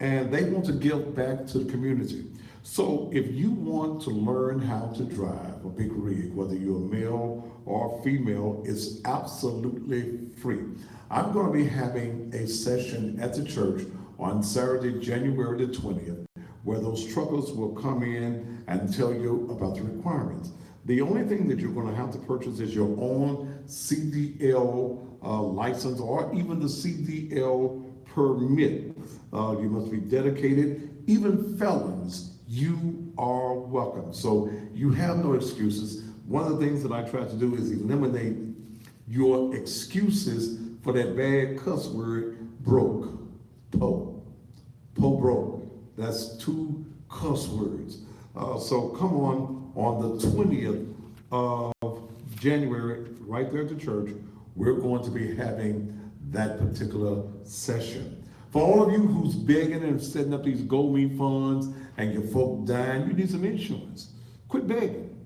and they want to give back to the community. So if you want to learn how to drive a big rig, whether you're a male or female, it's absolutely free. I'm going to be having a session at the church on Saturday, January the 20th, where those truckers will come in and tell you about the requirements. The only thing that you're going to have to purchase is your own CDL license or even the CDL permit. You must be dedicated. Even felons, you are welcome. So you have no excuses. One of the things that I try to do is eliminate your excuses for that bad cuss word, broke. Broke. That's 2 cuss words. So come on the 20th of January, right there at the church, we're going to be having that particular session. For all of you who's begging and setting up these GoMe funds and your folk dying, you need some insurance. Quit begging,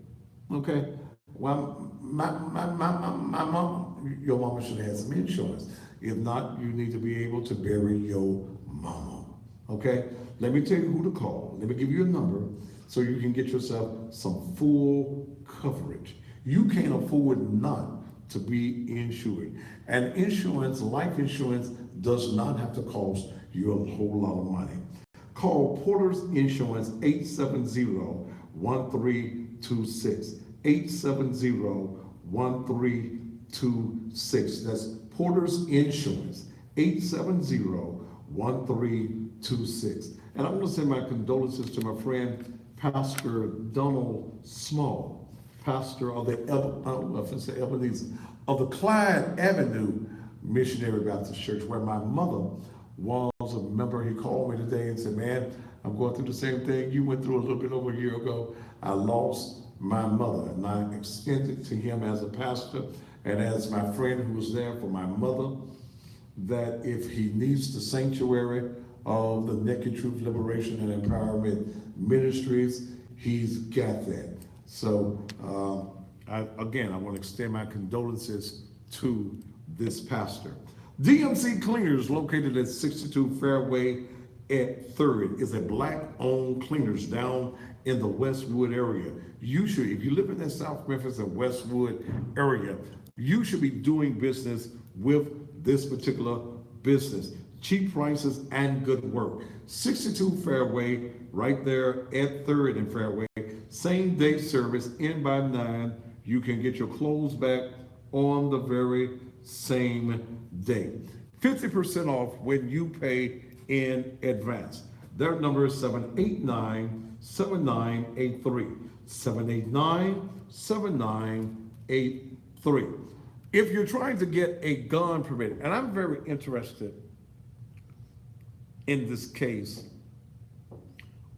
okay? Well, my mama, your mama should have some insurance. If not, you need to be able to bury your mama, okay? Let me tell you who to call. Let me give you a number so you can get yourself some full coverage. You can't afford not to be insured. And insurance, life insurance, does not have to cost you a whole lot of money. Call Porter's Insurance 870-1326. 870-1326. That's Porter's Insurance, 870-1326. And I want to send my condolences to my friend, Pastor Donald Small, pastor of the Ebenezer, of the Clyde Avenue Missionary Baptist Church, where my mother was a member. He called me today and said, man, I'm going through the same thing you went through a little bit over a year ago. I lost my mother, and I extended to him as a pastor and as my friend who was there for my mother, that if he needs the sanctuary of the Naked Truth Liberation and Empowerment Ministries, he's got that. So I want to extend my condolences to this pastor. DMC Cleaners, located at 62 Fairway at 3rd, is a black-owned cleaners down in the Westwood area. You should, if you live in that South Memphis and Westwood area, you should be doing business with this particular business. Cheap prices and good work. 62 Fairway, right there at 3rd and Fairway. Same day service, in by 9. You can get your clothes back on the very same day. 50% off when you pay in advance. Their number is 789-7983. 789-7983. If you're trying to get a gun permit, and I'm very interested in this case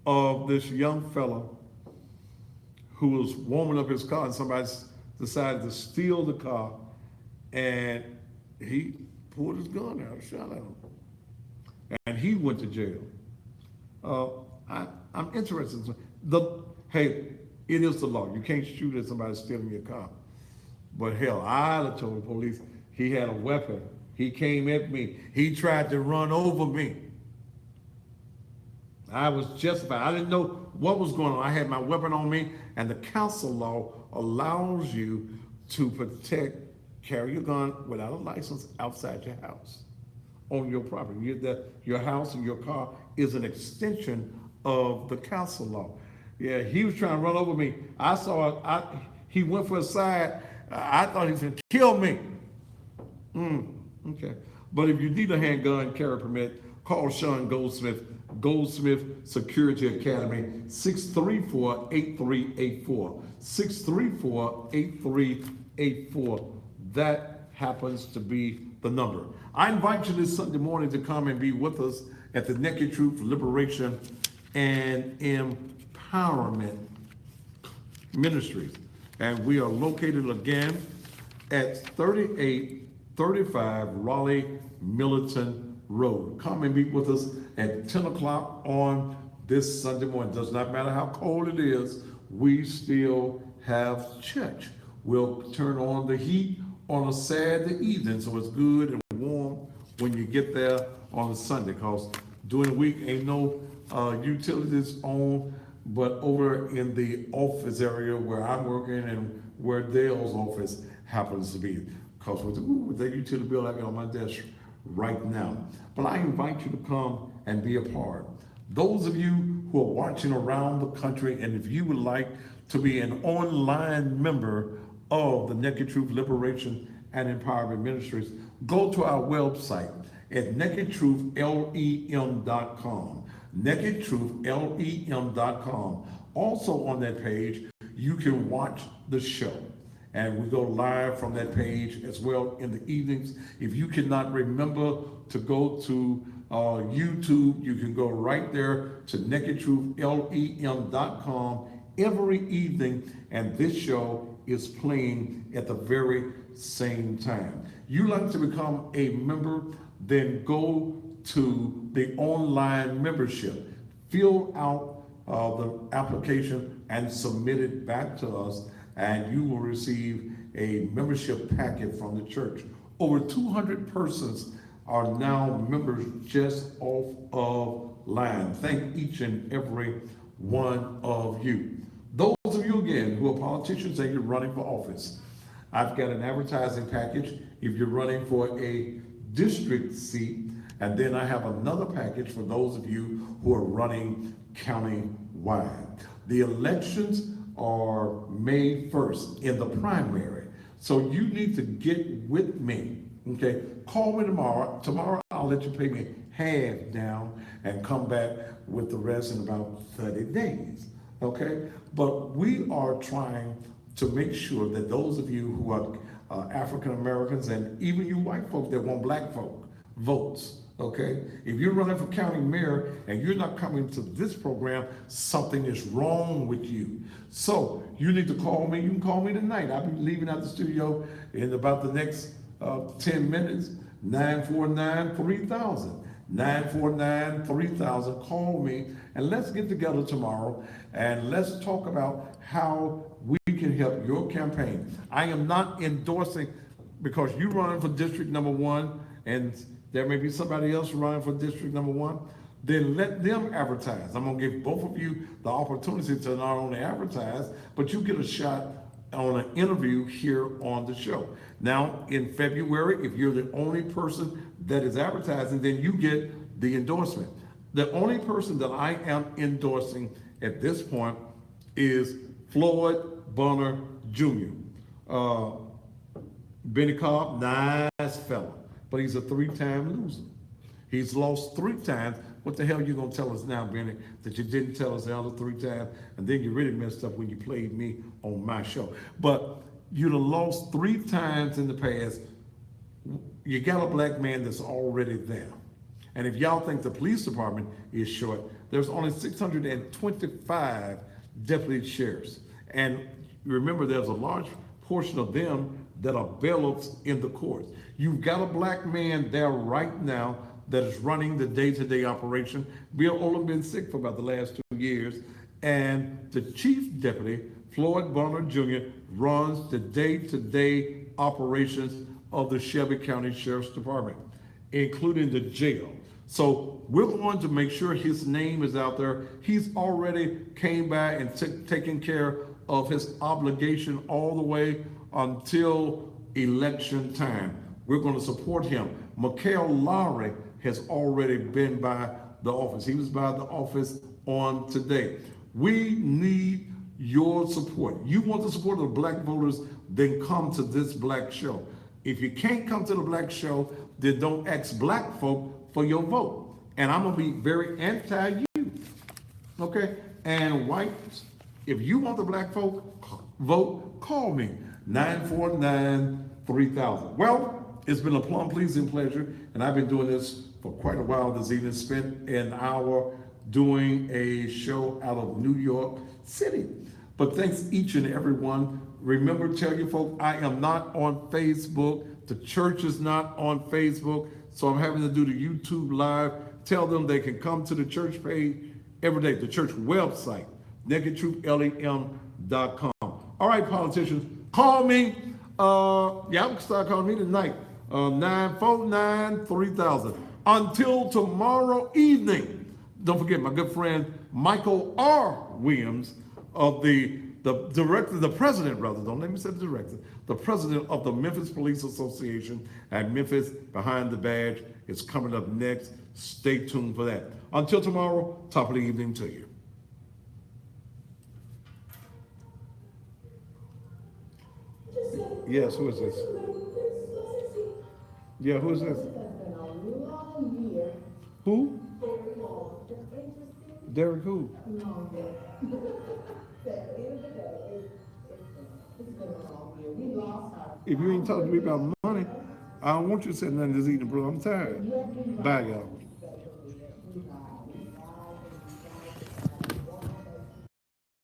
of this young fellow who was warming up his car and somebody decided to steal the car, and he pulled his gun out and shot at him. And he went to jail. I'm interested. Hey, it is the law. You can't shoot at somebody stealing your car. But hell, I'd have told the police he had a weapon. He came at me. He tried to run over me. I was justified. I didn't know what was going on. I had my weapon on me, and the council law allows you to carry your gun without a license outside your house, on your property. Your house and your car is an extension of the council law. Yeah, he was trying to run over me. I saw he went for a side. I thought he was going to kill me. Okay. But if you need a handgun carry permit, call Sean Goldsmith, Goldsmith Security Academy, 634-8384. 634-8384. That happens to be the number. I invite you this Sunday morning to come and be with us at the Naked Truth Liberation and Empowerment Ministries. And we are located again at 3835 Raleigh Militant Road. Come and meet with us at 10 o'clock on this Sunday morning. Does not matter how cold it is, we still have church. We'll turn on the heat on a Saturday evening, so it's good and warm when you get there on a Sunday, because during the week ain't no utilities on, but over in the office area where I'm working and where Dale's office happens to be, because with the utility bill I got on my desk right now. But I invite you to come and be a part. Those of you who are watching around the country, and if you would like to be an online member of the Naked Truth Liberation and Empowerment Ministries, go to our website at nakedtruthlem.com. nakedtruthlem.com. Also on that page, you can watch the show. And we go live from that page as well in the evenings. If you cannot remember to go to YouTube, you can go right there to nakedtruthlem.com every evening, and this show is playing at the very same time. You like to become a member, then go to the online membership. Fill out the application and submit it back to us, and you will receive a membership packet from the church. Over 200 persons are now members just off of line. Thank each and every one of you. Those of you, again, who are politicians and you're running for office, I've got an advertising package if you're running for a district seat, and then I have another package for those of you who are running county-wide. The elections are May 1st in the primary, so you need to get with me, okay? Call me tomorrow. Tomorrow I'll let you pay me half down and come back with the rest in about 30 days, okay? But we are trying to make sure that those of you who are African Americans, and even you white folk that want black folk votes, okay? If you're running for county mayor and you're not coming to this program, something is wrong with you. So you need to call me. You can call me tonight. I'll be leaving out the studio in about the next 10 minutes. 949-3000. 949-3000. Call me and let's get together tomorrow and let's talk about how we can help your campaign. I am not endorsing, because you're running for district number 1 and there may be somebody else running for district number 1, then let them advertise. I'm gonna give both of you the opportunity to not only advertise, but you get a shot on an interview here on the show. Now, in February, if you're the only person that is advertising, then you get the endorsement. The only person that I am endorsing at this point is Floyd Bonner Jr. Benny Cobb, nice fella, but he's a 3-time loser. He's lost 3 times. What the hell are you gonna tell us now, Benny, that you didn't tell us the other 3 times, and then you really messed up when you played me on my show. But you'd have lost 3 times in the past. You got a black man that's already there. And if y'all think the police department is short, there's only 625 deputy sheriffs. And remember, there's a large portion of them that are bailiffs in the courts. You've got a black man there right now that is running the day-to-day operation. Bill Olam been sick for about the last 2 years, and the chief deputy, Floyd Bonner Jr., runs the day-to-day operations of the Shelby County Sheriff's Department, including the jail. So we're going to make sure his name is out there. He's already came by and taken care of his obligation all the way until election time. We're going to support him. Mikhail Lowry has already been by the office. He was by the office on today. We need your support. You want the support of black voters, then come to this black show. If you can't come to the black show, then don't ask black folk for your vote. And I'm gonna be very anti-you, okay? And whites, if you want the black folk vote, call me, 949-3000. Well, it's been a plum pleasing pleasure, and I've been doing this for quite a while this evening, spent an hour doing a show out of New York City. But thanks each and every one. Remember, tell your folk, I am not on Facebook. The church is not on Facebook, so I'm having to do the YouTube live. Tell them they can come to the church page every day, the church website, nakedtruthlem.com. All right, politicians, call me. Yeah, I'm gonna start calling me tonight. 949-3000. Until tomorrow evening. Don't forget my good friend Michael R. Williams of the director, the president rather, don't let me say the director, the president of the Memphis Police Association at Memphis Behind the Badge is coming up next. Stay tuned for that. Until tomorrow, top of the evening to you. Yes, who is this? Yeah, who is this? Who? Derek who? If you ain't talking to me about money, I don't want you to say nothing this evening, bro. I'm tired. Bye, y'all.